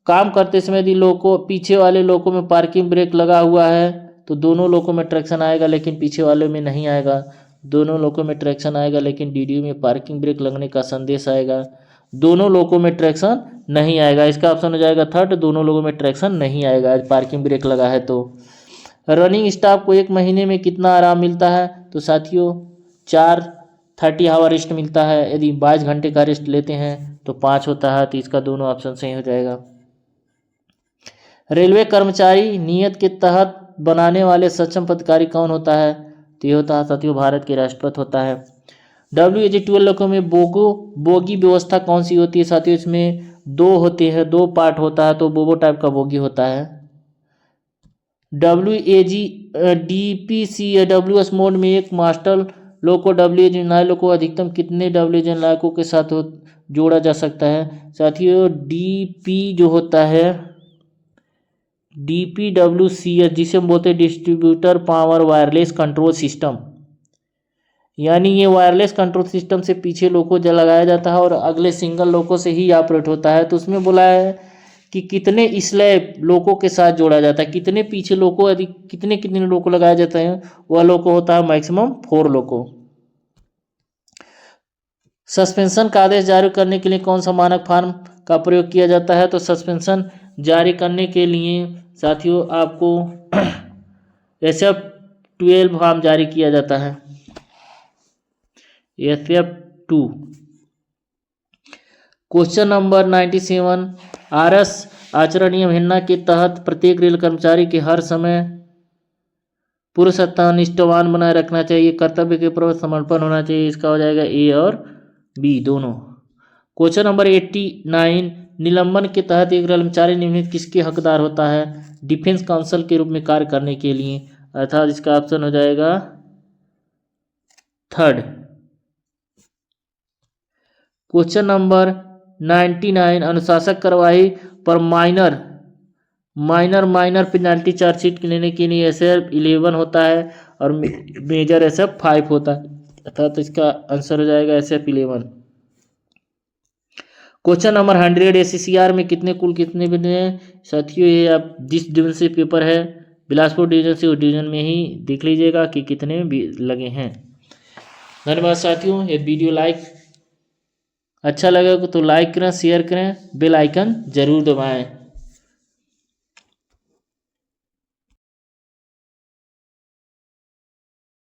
काम करते समय यदि लोको पीछे वाले लोको में पार्किंग ब्रेक लगा हुआ है तो दोनों लोको में ट्रैक्शन आएगा, लेकिन पीछे वाले में नहीं आएगा। दोनों लोको में ट्रैक्शन आएगा, लेकिन DDU में पार्किंग ब्रेक लगने का संदेश आएगा। दोनों लोको में ट्रैक्शन नहीं आएगा। इसका ऑप्शन हो जाएगा थर्ड, दोनों लोगों में ट्रैक्शन नहीं आएगा पार्किंग ब्रेक लगा है तो। रनिंग स्टाफ को 1 महीने में कितना आराम मिलता है? तो साथियों 4 30 आवर रेस्ट मिलता है। यदि 22 घंटे का रेस्ट लेते हैं तो 5 होता है। तो इसका दोनों ऑप्शन सही हो जाएगा। रेलवे कर्मचारी नियत के तहत बनाने वाले सक्षम पदाधिकारी कौन होता है? तो ये होता है साथियों भारत के राष्ट्रपति होता है। WAG12 लोगों में बोगी व्यवस्था कौन सी होती है? साथियों इसमें 2 होते हैं, 2 पार्ट होता है, तो बोबो टाइप का बोगी होता है। WAG DPC या WS मोड में एक मास्टर लोको WAG9 लोको अधिकतम कितने WAG लाइकों के साथ जोड़ा जा सकता है? साथियों DP जो होता है DPWCS, जिसे हम बोलते हैं distributor power wireless control system, यानी ये वायरलेस कंट्रोल सिस्टम से पीछे लोको जो लगाया जाता है और अगले सिंगल लोको से ही ऑपरेट होता है। तो उसमें बोला है कि कितने स्लैब लोको के साथ जोड़ा जाता है, कितने पीछे लोको यदि कितने लोको लगाए जाते हैं, वह लोको होता है मैक्सिमम 4 लोको। सस्पेंशन का आदेश जारी करने के लिए कौन सा मानक फॉर्म का प्रयोग किया जाता है? तो सस्पेंशन जारी करने के लिए साथियों आपको SF12 फॉर्म जारी किया जाता है, SF2। क्वेश्चन नंबर 97, RS आचरण नियम हिन्ना के तहत प्रत्येक रेल कर्मचारी के हर समय पूर्व सत्ता निष्ठावान बनाए रखना चाहिए, कर्तव्य के प्रति समर्पण होना चाहिए। इसका हो जाएगा A और B दोनों। क्वेश्चन नंबर 89, निलंबन के तहत एक कर्मचारी निम्नलिखित किसके हकदार होता है? डिफेंस काउंसिल के रूप में कार्य करने के लिए, अर्थात इसका ऑप्शन हो जाएगा थर्ड। क्वेश्चन नंबर 99, अनुशासक कार्यवाही पर माइनर पेनल्टी चार्जशीट लेने के लिए SF11 होता है और मेजर SF5 होता है, अर्थात इसका आंसर हो जाएगा SF11। क्वेश्चन नंबर 100, SCCR में कितने बिंदु हैं? साथियों ये आप जिस डिवीजन से पेपर है बिलासपुर डिवीजन से, उस डिवीजन में ही देख लीजिएगा कि कितने भी लगे हैं। धन्यवाद साथियों। ये वीडियो अच्छा लगा तो लाइक करें, शेयर करें, बेल आइकन जरूर दबाएं।